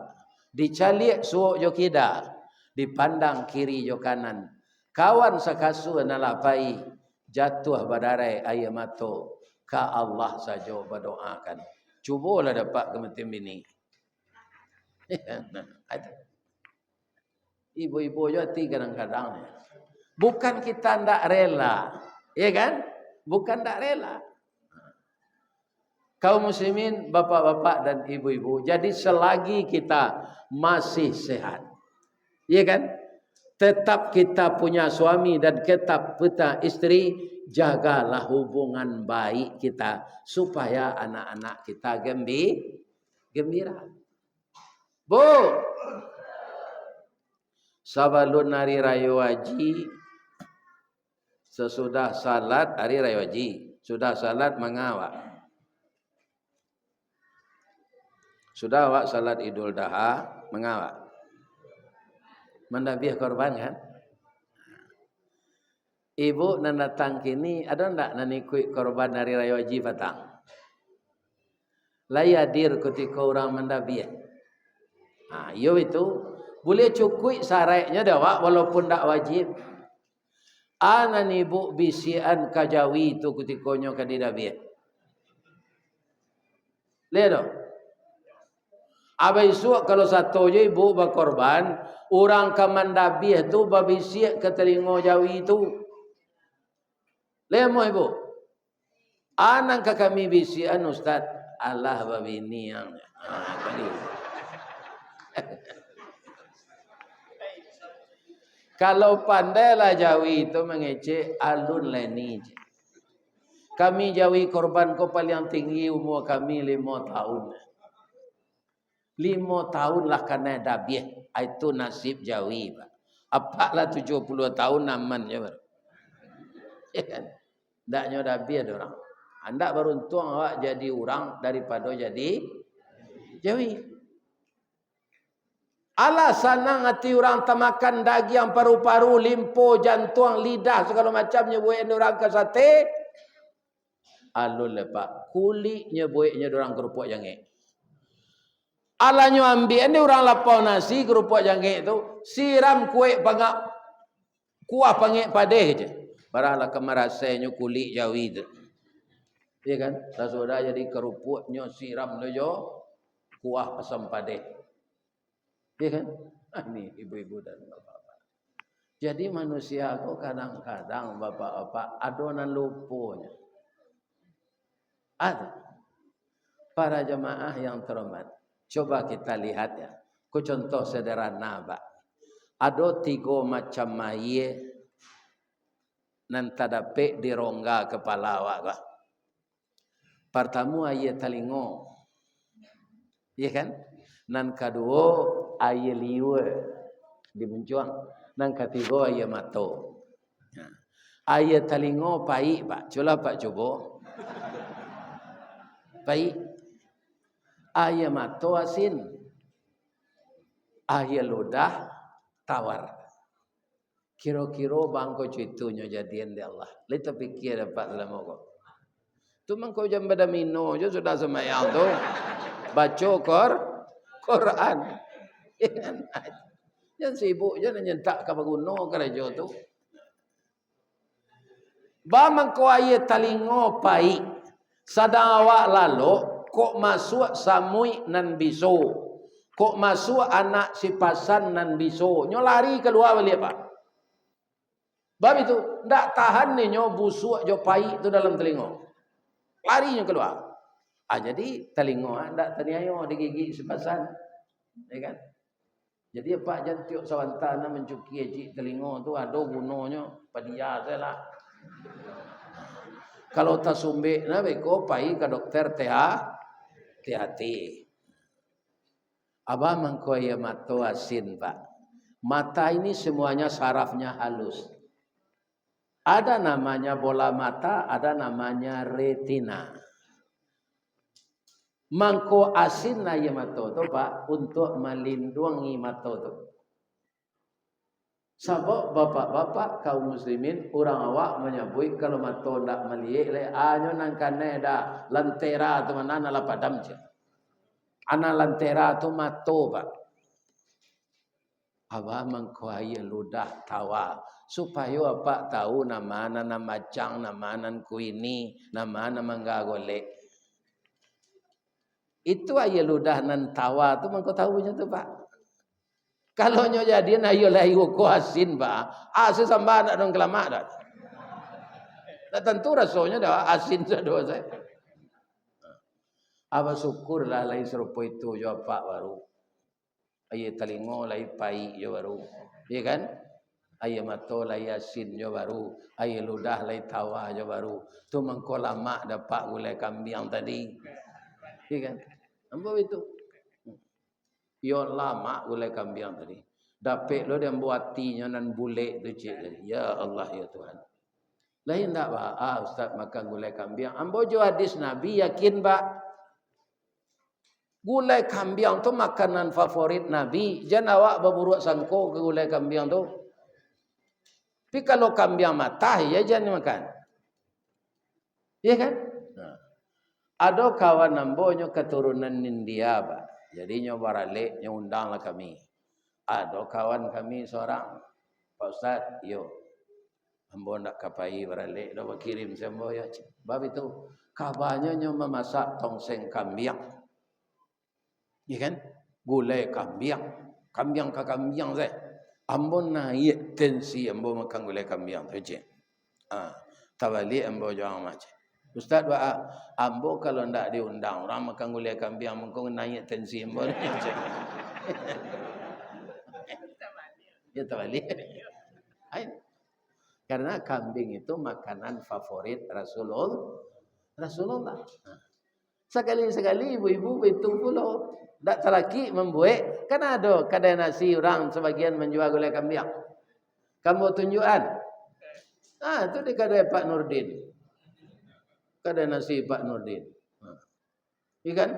Dicaliak suuk jo kida. Dipandang kiri jo kanan. Kawan sekasu nalapai. Jatuh badarai air mato. Ka Allah saja berdoakan. Cubalah dapat kematian bini. Ibu-ibu jati kadang-kadang. Bukan kita tidak rela. Ya kan? Bukan tidak rela. Kaum muslimin, bapak-bapak dan ibu-ibu. Jadi selagi kita masih sehat. Ya kan? Tetap kita punya suami dan tetap kita istri. Jagalah hubungan baik kita. Supaya anak-anak kita gembira. Bu. Sabalun hari raya haji. Sesudah salat hari raya haji. Sudah salat mengawak. Sudah awak salat Idul Adha mengawak. Mendabih korban kan? Ibu nan datang kini ada ndak nan ikut korban hari raya haji petang? Layadir ketika orang mendabih. Yo itu boleh cukup syaratnya dah walaupun tak wajib. Anan ibu bisian kajawi itu kutikonyo kadidabih. Lihat. Abai suak kalau satu je ibu berkorban, orang kamandabih tu babisiak ke telingo jawi itu. Lihat mo ibu. Anan ka kami bisian ustaz Allah babini yang. Kalau pandailah Jawi itu mengecek alun leni. Kami Jawi korban ko paling tinggi umur kami 5 tahun. 5 tahun lah kena dabih. Itu nasib Jawi. Apalah 70 tahun namanya baru. Ya kan? Ndaknya dabih ada orang. Anda beruntung awak jadi orang daripada jadi Jawi. Alah sanang hati orang tamakan daging paru-paru, limpo, jantung, lidah segala macamnya buat orang ke sate. Alul lepak kulitnya buatnya orang kerupuk jangkik. Alahnya ambil ini orang lapau nasi kerupuk jangkik itu siram kuih pangak kuah pangik padeh je. Baranglah kemerasanya kulit Jawi itu. Iya kan? Sudah jadi kerupuknya siram lejo kuah asam padeh. Ya kan? Ini ibu-ibu dan bapak-bapak. Jadi manusia kok kadang-kadang bapak-bapak adonan lupunya. Ada. Para jemaah yang terhormat. Coba kita lihat ya. Ku contoh sederhana Pak. Ada 3 macam maye. Nan tadape di rongga kepala awak. Pertama ayat telingo. Iya kan? Nan kedua ayat liwa di muncuang. Nan ketiga ayat mato. Ayat telingo baik pak. Coba. Baik. Ayat mato asin. Ayat ludah tawar. Kira-kira bangko cuitunya jadian di Allah. Kita pikir dapat dalam Allah. Tu mangko jam pada mino je sudah semayang tu. Baca Quran. Jangan sibuk je nak nyentak ke baguno kerja tu. Ba mangko ayat talingo pai. Sadang awak lalu kok masuk samui nan biso. Kok masuk anak si pasan nan biso. Nyo lari keluar balik pak. Bab itu ndak tahan ni nyo busuk jo pai tu dalam telingo. Lari nyo keluar. Jadi telingo ndak taniayo digigit si pasan. Ya kan? Jadi pak jantiuk sawantana mencuki cik telingo tu ada gunonyo padia lah. Kalau tak sumbek na beko pai ke dokter THT. Abah mangko ya mato asin pak. Mata ini semuanya sarafnya halus. Ada namanya bola mata, ada namanya retina. Mangko asin na ya mato tu pak untuk melindungi mato tu. Sebab bapak-bapak kaum muslimin orang awak menyebut kalau mato ndak melihat le anyo nang kaneda lantera tu mana la padam je. Ana lantera tu mato pak. Aba mangko aye ludah tawa supaya apa tahu nama cang nama kuini nama mangga golek. Itu aye ludah nan tawa tu mangko tahu je tu pak. Kalau nyo jadi na yo layu ko asin ba. Asin samba nak dong kelamak dah. Tak tentu rasanya dah asin sadoa saya. Apa syukurlah lai serupa itu jo pak baru. Aye telingo lai pai jo baru. Iya kan? Aye mato lai asin jo baru. Aye ludah lai tawa jo baru. Tu mangko lama dapat gulai kambing tadi. Iya kan? Ambo itu. Yo lama gulai kambing tadi. Dapet lo dia buat tinya nan bule tu cik tadi. Ya Allah ya Tuhan. Lain tak pak? Ustaz makan gulai kambing. Ambo jo hadis Nabi yakin pak. Gulai kambing tu makanan favorit Nabi. Jangan awak berburuk sangko ke gulai kambing tu. Tapi kalau kambing mata ya jangan makan. Iya kan? Nah. Ada kawan ambo nyo keturunan India pak. Jadi nyo baralik nyo undanglah kami. Ada kawan kami seorang, Pak Ustaz, yo. Ambo nak kapai baralik dah kirim sembo ya. Bab itu kabarnya nyo memasak tongseng kambing. Ya kan? Gulai kambing. Kambing ke kambing saya. Ambo naik tensi ambo makan gulai kambing tu je. Tabalik ambo jangan macam. Ustaz doa, ambo kalau ndak diundang orang makan gulai kambing mengko naik tensi ambo. Ya terbalik. Karena kambing itu makanan favorit Rasulullah. Sekali-sekali ibu-ibu itu pula ndak teraki membuat. Kan ada kedai nasi orang sebagian menjual gulai kambing. Kamu tunjukkan. Itu di kedai Pak Nurdin. Kada nasi Pak Nurdin. Ikan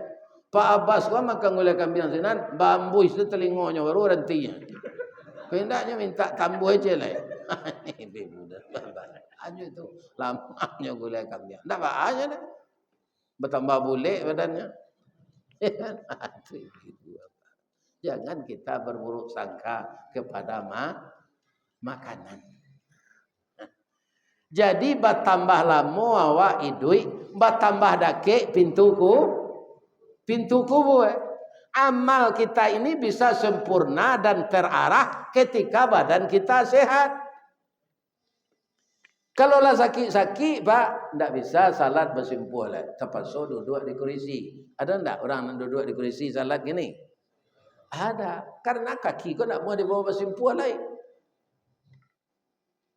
Pak Abbas gua makan gulai kambing sinan bambu itu telingonya baru rentinya. Hendaknya minta tambuh aja lah. Ini budak aja itu lamanya gulai kambing. Enggak apa-apa dah. Bertambah bule badannya. Jangan kita berburuk sangka kepada makanan. Jadi bertambah lama awak idui, bertambah dake pintuku buat. Amal kita ini bisa sempurna dan terarah ketika badan kita sehat. Kalau lah sakit-sakit, pak, tidak bisa salat bersimpuh lah. Terpaksa duduk di kursi. Ada tidak orang yang duduk di kursi salat gini? Ada. Karena kaki kau nak mau dibawa bersimpuh lah.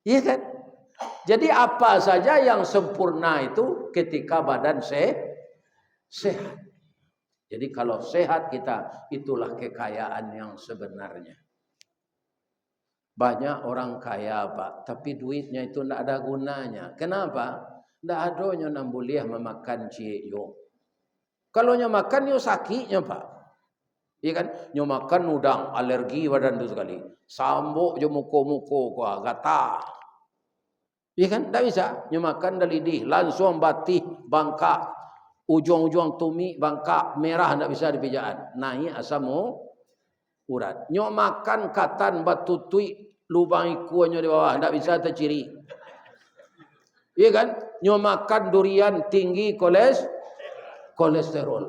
Iya kan? Jadi apa saja yang sempurna itu ketika badan sehat. Jadi kalau sehat kita, itulah kekayaan yang sebenarnya. Banyak orang kaya Pak, tapi duitnya itu tidak ada gunanya. Kenapa? Tidak ada yang boleh memakan cie yo. Kalau nyo makan yo sakitnya Pak. Iya kan? Nyo makan udang, alergi badan tu sekali. Sambuk jo muko-muko ko gata. Iya kan? Tak bisa. Nyo makan dah lidih, langsung batih, bangkak, ujung-ujung tumi, bangkak, merah tak bisa dipijaan. Naik asam urat. Nyo makan katan batutui lubang ikuannya di bawah, tak bisa terciri. Iya kan? Nyo makan durian tinggi kolesterol.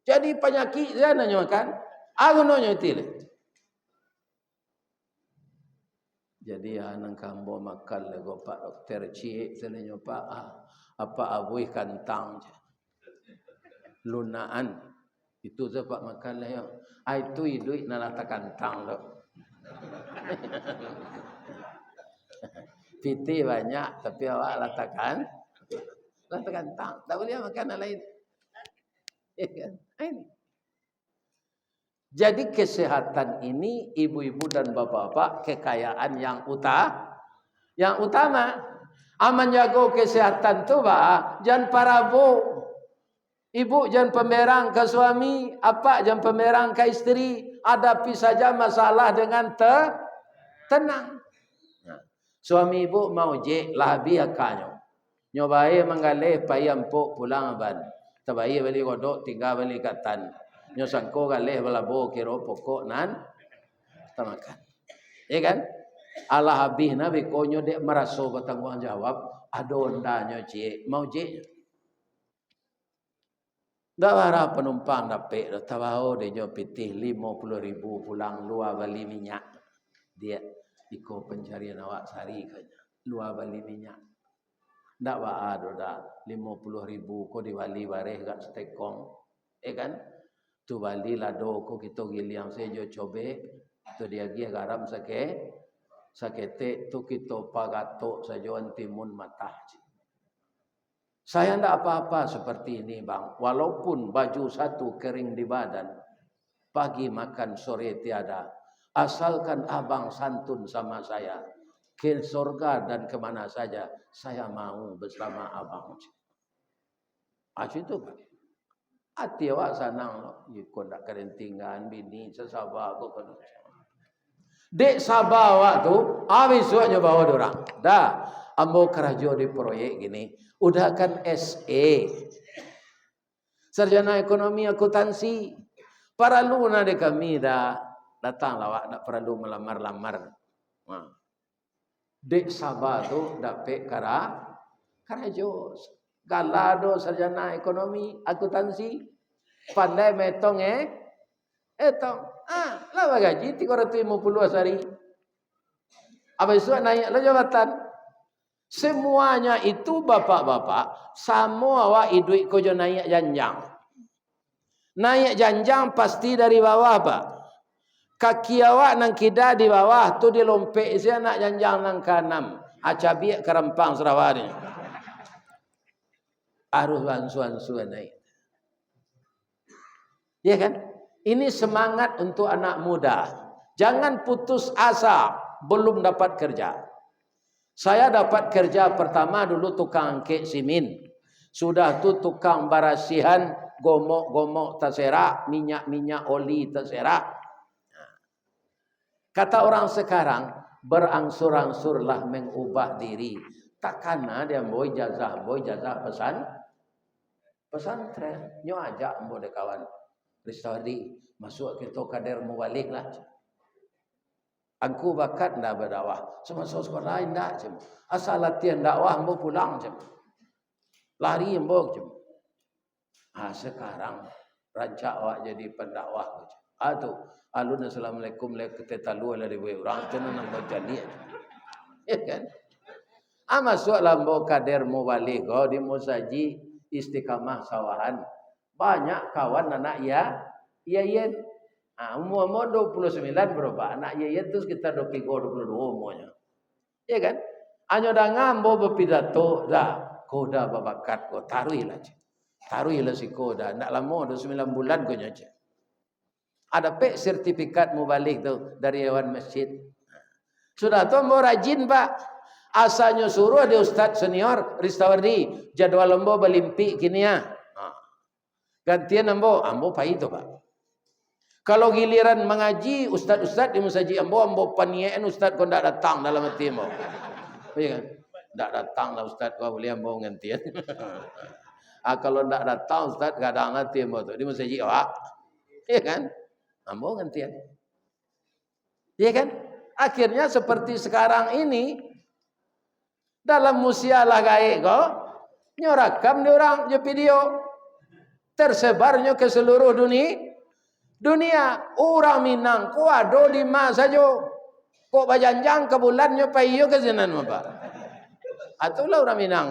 Jadi penyakit dia nyo makan. Aku nyo itil. Jadi nang kambo makan lego Pak Dokter Cie selenyo Pak apa abui kantang lunaan itu je Pak makan lah yo. Itu duit nalata kantang lo. Piti banyak tapi awak latakan kantang. Tak boleh makan lain. Ini. Jadi kesehatan ini ibu-ibu dan bapak-bapak kekayaan yang utama. Aman jago kesehatan tu Pak, jangan parabu. Ibu jangan pemerang ke suami, apa jangan pemerang ke istri. Hadapi saja masalah dengan tenang. Suami ibu mau je labi akanyo. Nyobai manggaleh payam po pulang ban. Tabai beli kodok tinggal beli katan. Nyo sangko galeh balabo kiro pokok nan tamakan. Ya kan? Allah habis nabi konyo dek meraso bertanggung jawab adonda nyo cie mau je. Dak wara penumpang dapet tabaho de nyo pitih 50.000 pulang luar bali minyak. Dia iko pencarian awak sehari kanya. Luar bali minyak. Dak wa ado dak 50.000 ko di Bali bareh gak setekong. Ya kan? Tu Bali lado ko kito giliang sejo cobe tu dia gia garam sakete tu kito pagato sajo antimun matah. Saya ndak apa-apa seperti ini bang, walaupun baju satu kering di badan, pagi makan sore tiada, asalkan abang santun sama saya, ke surga dan kemana saja saya mau bersama abang. Asyik itu bang. Hati awak sanang lo. Iko nak kerentingan bini sesabah aku kan. Dek sabah awak tu, habis waknya bawa dorang. Dah, ambo kerajo di proyek gini. Udah kan SE. Sarjana ekonomi akuntansi. Para luna de kami dah datang awak tak perlu melamar-lamar. Dek sabah tu dapat kerajo. Galado sarjana ekonomi akuntansi pandai metong etong lah gaji 350 sehari. Habis itu naik lah jabatan. Semuanya itu bapak-bapak semua awak duit ko jo naik janjang. Naik janjang pasti dari bawah Pak. Kaki awak nang kida di bawah tu dilompek sia nak janjang nang kanam. Acabi Kerampang Sarawak ni. Harus bansuan naik. Ya kan? Ini semangat untuk anak muda. Jangan putus asa belum dapat kerja. Saya dapat kerja pertama dulu tukang angkek simin. Sudah tu tukang barasihan, gomok-gomok terserak, minyak-minyak oli terserak. Kata orang sekarang, berangsur-angsurlah mengubah diri. Takkan dia boy jazah pesantren. Nyo ajak mbo de kawan Ristadi masuk kita kader mubalik lah. Aku bakat ndak berdakwah. Semasa sekolah ndak je. Asal latihan dakwah mbo pulang je. Lari mbo je. Sekarang rancak awak jadi pendakwah je. Tu alun assalamualaikum le ketetalu la de orang tu nang jadi. Ya kan? Masuk lambo kader mubalik di musaji Istiqamah Sawahan. Banyak kawan anak yayen. Umur 29 berapa? Anak yayen tu sekitar 23 22 umurnya. Ya kan? Hanya dah ngambo berpidato dah. Kau dah babakat kau taruhilah. Taruh lah siko dah. Tak lama dah 9 bulan kau nyaca. Ada pek sertifikat mubalik tu dari Dewan Masjid. Sudah tu ambo rajin pak. Asalnya suruh ada ustaz senior Ristawardi. Jadwal ambo balimpi kini ya. Gantian ambo pai tu pak. Kalau giliran mengaji ustaz-ustaz di masjid ambo paniaan ustaz kau tak datang dalam hati ambo. Iya kan? Tak datang lah ustaz kau boleh ambo gantian. Kalau tak datang ustaz kadang hati ambo tu di masjid awak. Iya kan? Ambo gantian. Iya kan? Akhirnya seperti sekarang ini dalam musialah gaek kau nyorakam di orang je video tersebarnya ke seluruh dunia orang Minang ko ado di mas saja kok bajanjang ke bulannya payo ke sinan apa atulah orang Minang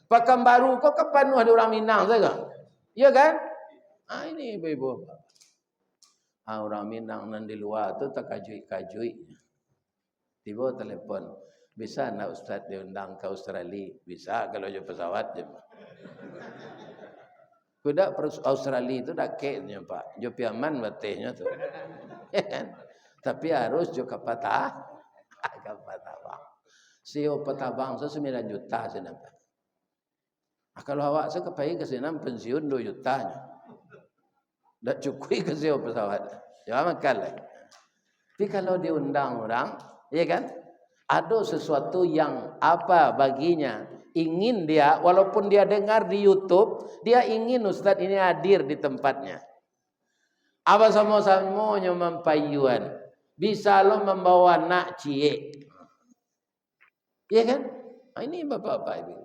pakam baru kok kepenuh ada orang Minang saja iya kan ini ibu-ibu orang Minang nan di luar tu tak kajui tiba telepon bisa nak ustaz diundang ke Australia bisa kalau je pesawat je kuda Australia itu dah keknya pak jo piaman batehnya tu tapi harus jo kapatah bang sio patabang 9 juta senam kalau awak sekepai ke senam pensiun 2 jutanya dak cukup ke sio pesawat jangan makan lagi tapi kalau diundang orang ya kan ada sesuatu yang apa baginya ingin dia walaupun dia dengar di YouTube dia ingin ustaz ini hadir di tempatnya apa sama-sama mempayuan bisa lo membawa nak cie ya kan ini bapak-bapak ibu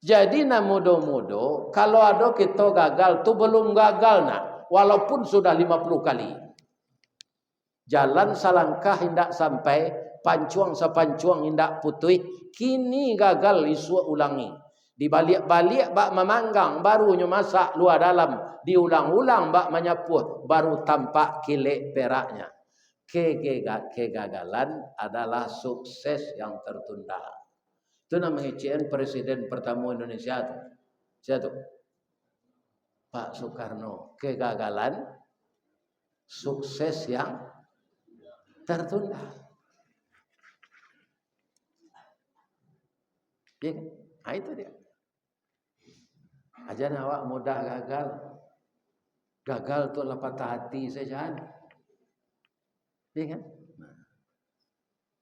jadi nak mudo-mudo kalau ada kita gagal tu belum gagal nak walaupun sudah 50 kali jalan salangkah hendak sampai pancuang sapancuang hendak putih kini gagal isu ulangi dibalik-balik bak memanggang barunya masak luar dalam diulang-ulang bak menyapuh baru tampak kilek peraknya kegagalan adalah sukses yang tertunda itu namanya presiden pertama Indonesia tu siapa tu Pak Soekarno kegagalan sukses yang tertunda ya, itu dia. Ajan awak mudah gagal. Gagal tu lah patah hati saja. Ya kan?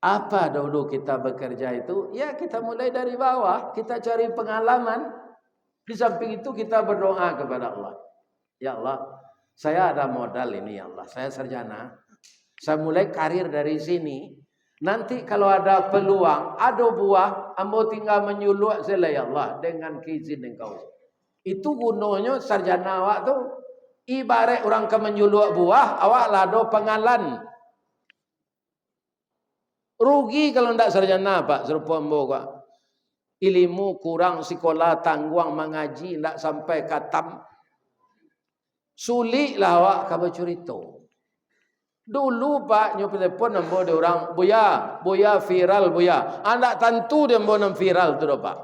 Apa dulu kita bekerja itu? Ya kita mulai dari bawah. Kita cari pengalaman. Di samping itu kita berdoa kepada Allah. Ya Allah, saya ada modal ini ya Allah. Saya sarjana. Saya mulai karir dari sini. Nanti kalau ada peluang, ada buah, ambo tinggal menyuluh saja ya Allah dengan izin engkau. Itu gunanya sarjana awak tu ibarat orang ke menyuluh buah, awak lah ada pengalan. Rugi kalau ndak sarjana pak, serupa ambo kak. Ilmu kurang sekolah tangguang mengaji ndak sampai katam. Suliklah awak kamu cerita. Dulu pak nyo telepon nambo de orang boya viral boya. Anda tentu dia mau viral tu pak.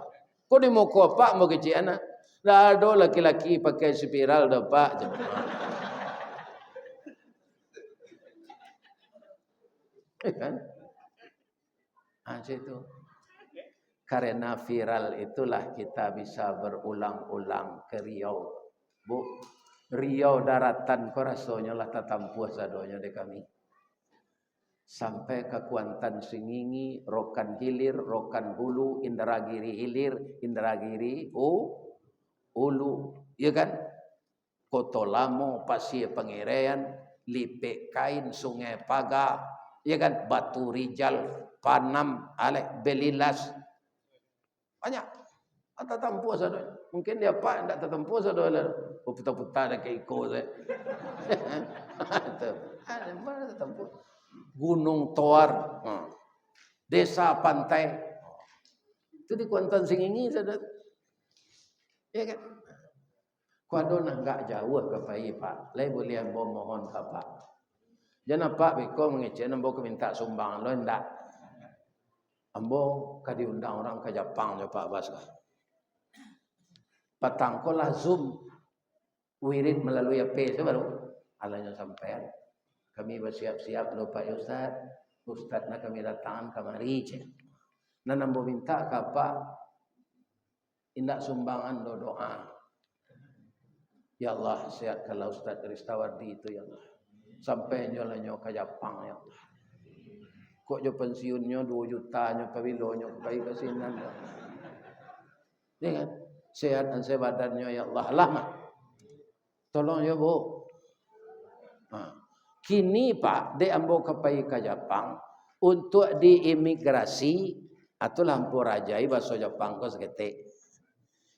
Kau di muka pak mau kecil anak. Dah ada laki-laki pakai spiral dah pak. Kan? Itu. Karena viral itulah kita bisa berulang-ulang ke Riau. Bu, Riau daratan kau rasanya lah tatampuh sadonya de kami. Sampai ke Kuantan Singingi, Rokan Hilir, Rokan Hulu, Indragiri Hilir, Indragiri Ulu, ya kan? Kotolamo, Pasir Pengirean, Lipe Kain, Sungai Paga, ya kan? Batu Rijal, Panam, Alek Belilas, banyak. Atau tampu sadonya. Mungkin dia pak tidak tertempuh sadonya. Putar-putar dan keiko saya. Itu. Ada mana tertempuh? Gunung Toar, desa pantai. Itu di Kuantan Singingi saudara. Ya kan? Kuadona enggak jauh ke pai pak. Lai boleh ambo mohon ke pak. Jangan pak beko mengecek ambo ke minta sumbang lo ndak. Ambo ka diundang orang ke Jepang jo pak Bas. Patang ko lah Zoom wirid melalui HP itu baru alanya sampai kami bersiap-siap lupa ya Ustaz nak kami datang kemari cek na nambo minta kapa indak sumbangan doa ya Allah sehatkanlah Ustaz Ristawardi itu ya Allah sampai nyolanyo ke Jepang ya Allah kok jo pensiunnya 2 juta nyo pawilonyo pai kasinan ya kan sehat dan badannya ya Allah lah mah tolong ya Bu. Kini Pak, de ambo kapai ke Jepang untuk diimigrasi atau lampu rajai bahasa Jepang ko sekete.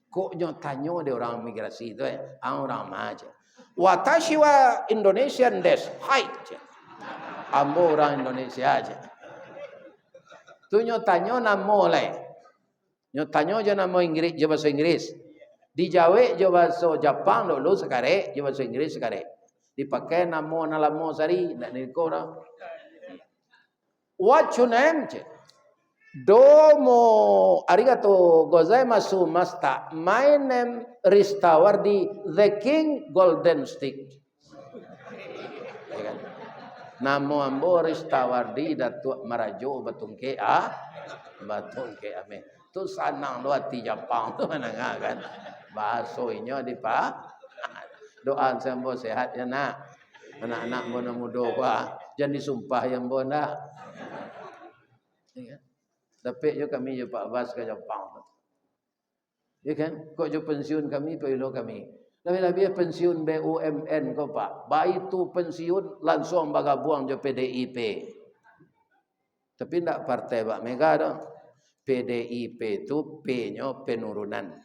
Kok nyo tanyo de orang imigrasi itu orang maja. Watashi wa Indonesian desu. Hai. Ambo orang Indonesia aja. Tu nyo tanyo namo le. Nyo tanyo je namo Inggris, je bahasa Inggris. Di Jawa je bahasa Jepang dulu sekare, je bahasa Inggris sekare. Dipakai namo nalamo sari ndak niko dah. What your name? Domo arigato gozaimasu masta. My name Ristawardi the King Golden Stick. Namo ambo Ristawardi Datuk Marajo Batungke Batungke ame. Tu sanang lu hati Jepang tu mana kan. Bahasonya di pa. Doa sambo sehat ya nak. Anak-anak muda-muda gua jangan disumpah yang bona. Ya. Tapi yo kami yo Pak Bas ke Jepang. Ya kan? Kok jo pensiun kami pelo kami. Lebih-lebih pensiun BUMN ko Pak. Baik tu pensiun langsung baga buang jo PDIP. Tapi ndak partai Pak Mega dong. PDIP itu P-nya penurunan.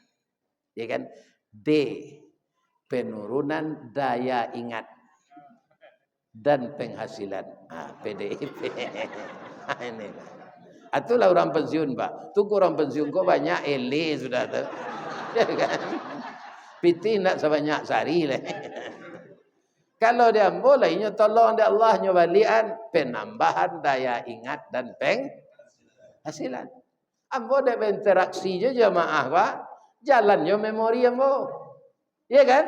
Ya kan? D penurunan daya ingat dan penghasilan. PDIP. Ini. Itulah orang pensiun, Pak. Tu orang pensiun kok banyak ele sudah tu. Ya kan? Piti nak sebanyak sari lah. Kalau dia boleh nya tolong dia Allah nya balian penambahan daya ingat dan penghasilan. Ambo dak berinteraksi je jamaah, Pak. Jalannya memori ambo. Iya kan?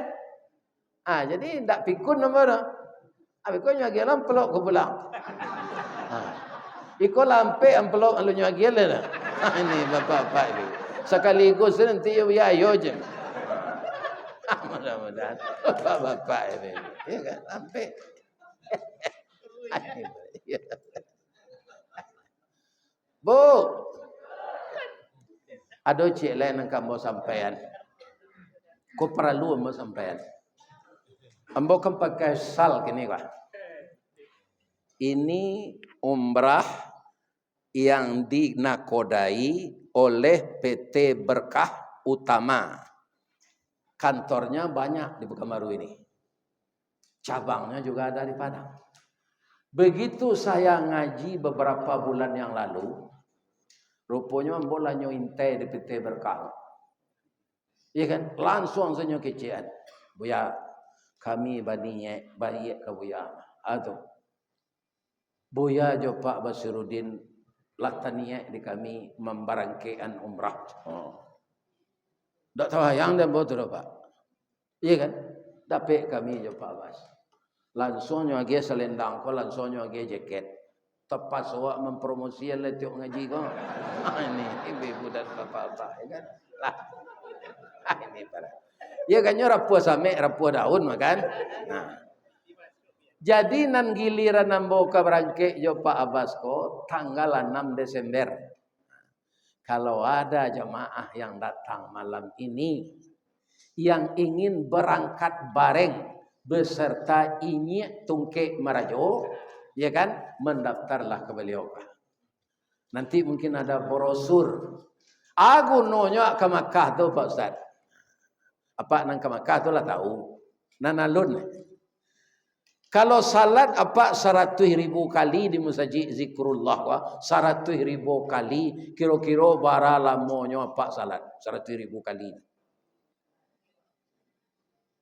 Jadi ndak pikun ambo dah. Pikun nya gelam pelok ke pulang. Iko lampe pelok alu nya gelam. Ini bapak-bapak ini. Sekaligus nanti ya ayo je. Mudah-mudahan bapak-bapak ini. Iya kan? Lampe. Bu. Ada cik lain yang kamu sampaikan. Kau perlu ambo sampaikan. Ambo kan pakai sal kini Pak. Ini umrah yang dinakodai oleh PT Berkah Utama. Kantornya banyak di Pekanbaru ini. Cabangnya juga ada di Padang. Begitu saya ngaji beberapa bulan yang lalu, rupanya bola nyo intai di PT Berkah. Iya kan? Langsung senyo kecian. Buya, kami baniye bayi ke buya. Atau buya jo Pak Basiruddin lataniye di kami membarangkean umrah. Dak tahu yang dan betul Pak. Iya kan? Tapi kami jo Pak Bas. Langsung nyo age selendang ko, langsung nyo age jaket. Tepat awak mempromosikan letuk ngaji ko. Ini ibu-ibu dan bapak-bapak, ya kan? Lah. Ini para. Ya kan rapuh same, rapuh daun makan. Nah. Jadi nan giliran nambo ka berangke jo Pak Abbas ko tanggal 6 Desember. Kalau ada jemaah yang datang malam ini yang ingin berangkat bareng beserta Inyi Tungke Marajo, ya kan, mendaftarlah ke beliau. Nanti mungkin ada brosur. Aku nonyo ke Makkah tu Pak Ustaz. Apa nang ke Makkah tu lah tahu. Nanalun. Kalau salat apa 100.000 kali di masjid zikrullah wa 100.000 kali kira-kira bara lamonyo apa salat 100.000 kali.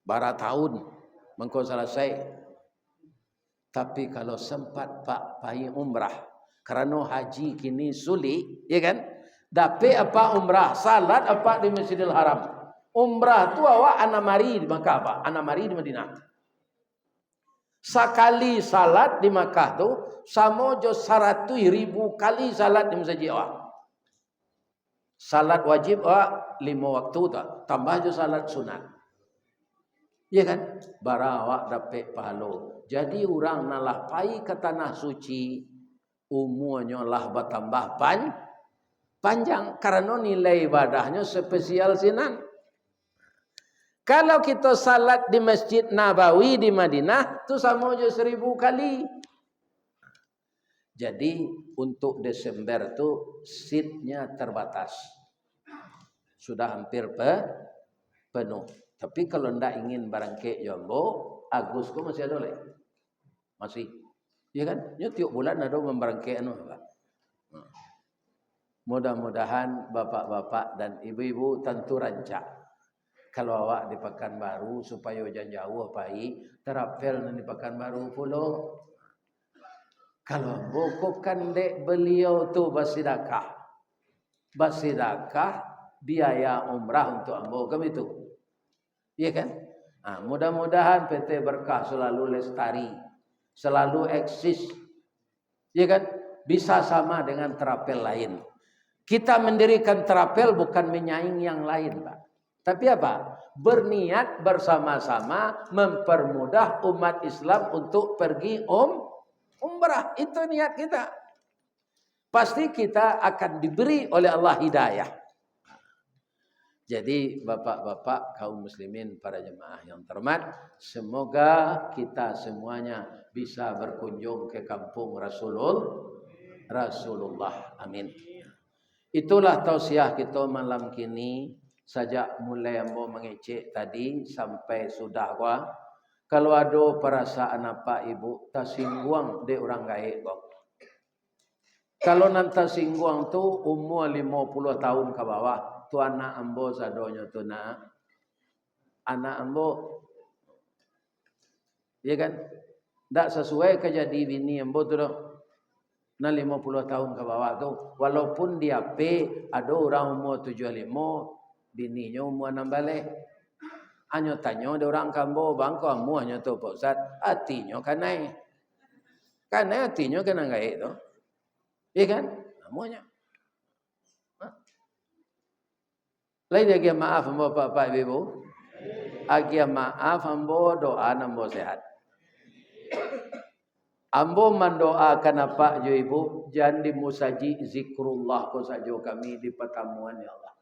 Bara tahun mengko selesai. Tapi kalau sempat Pak pai umrah kerana haji kini sulit, ya kan? Dapat apa umrah, salat apa di Masjidil Haram. Umrah tu awak ana mari di Makkah Pak, ana mari di Madinah. Sekali salat di Makkah tu sama jo 100.000 kali salat di masjid awak. Salat wajib awak 5 waktu tak, tambah jo salat sunat. Ya kan? Bara awak dapat pahala. Jadi orang nalah pai ke tanah suci umurnya lah bertambah panjang karena nilai ibadahnya spesial sinan. Kalau kita salat di Masjid Nabawi di Madinah tu sama je 1000 kali. Jadi untuk Desember tu seatnya terbatas. Sudah hampir penuh. Tapi kalau ndak ingin barangkit jombo, Agustus masih ada lagi. Masih. Ya kan? Ya tiap bulan ada membarangkit anu, Pak. Mudah-mudahan bapak-bapak dan ibu-ibu tentu rancak. Kalau awak di Pekanbaru supaya jauh pai terapel di Pekanbaru pulau. Kalau bukan dek beliau tu bersedekah. Bersedekah biaya umrah untuk ambo kami tu. Iya kan? Nah, mudah-mudahan PT Berkah selalu lestari, selalu eksis. Iya kan? Bisa sama dengan terapel lain. Kita mendirikan terapel bukan menyaing yang lain, Pak. Tapi apa? Berniat bersama-sama mempermudah umat Islam untuk pergi umrah. Itu niat kita. Pasti kita akan diberi oleh Allah hidayah. Jadi bapak-bapak kaum muslimin para jemaah yang terhormat, semoga kita semuanya bisa berkunjung ke kampung Rasulullah. Amin. Itulah tausiah kita malam kini. Sajak mulai ambo mengecek tadi sampai sudah gua. Kalau ada perasaan apa ibu tersinggung de orang gaib kok. Kalau nanti singgung tu umur 50 tahun ke bawah, tu anak ambo sadonyo tu nak. Anak ambo, ya kan? Tak sesuai kejadi bini ambo tu dah. Nah 50 tahun ke bawah tu, walaupun dia P, ada orang umur 75, bininya umur 6 balik. Hanya tanya ada orang kambo, bangko amuahnya tu Pak Ustaz, hatinya kanai. Kanai hatinya kena gaib tu. Iya kan? Amuahnya. Lain lagi maaf Bapak Ibu. Agi maaf ambo doa ambo sehat. Ambo mendoakan apa jo ibu, jangan dimusaji zikrullah ko saja kami di pertemuan ya Allah.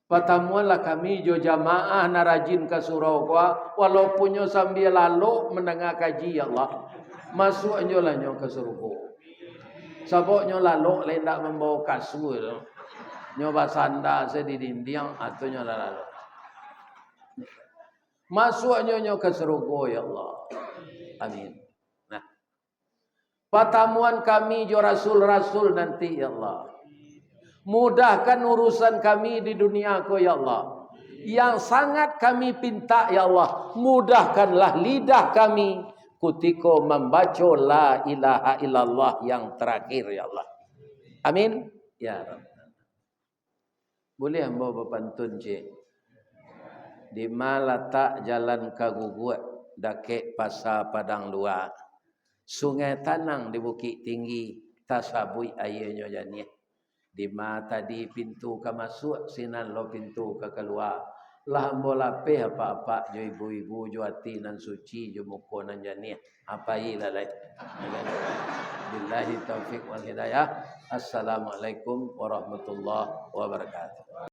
Pertemuanlah kami jo jamaah narajin ke surau kuah, walaupun nyo sambil lalu mendengar kaji ya Allah. Masuk nyo lah nyo ke surga. Sabok nyo lalu lain tak membawa kasur. Nyo basanda di dinding atau nyo lalu. Masuk nyo ke surga ya Allah. Amin. Nah, pertemuan kami jo rasul-rasul nanti ya Allah. Mudahkan urusan kami di dunia ko ya Allah. Yang sangat kami pinta ya Allah, mudahkanlah lidah kami ketika membaca la ilaha illallah yang terakhir ya Allah. Amin ya Rabb. Boleh hamba berpantun cik. Di mana letak jalan kaguguat dakek pasar padang luar. Sungai Tanang di Bukit Tinggi tasabui airnya janiah. Di mana tadi pintu ke masuk, sinan lo pintu ke keluar. Lah ambo lapeh apa-apa jo ibu-ibu jo hati nan suci jo muka nan janiah. Apa ilah lai. Billahi taufiq wal hidayah. Assalamualaikum warahmatullahi wabarakatuh.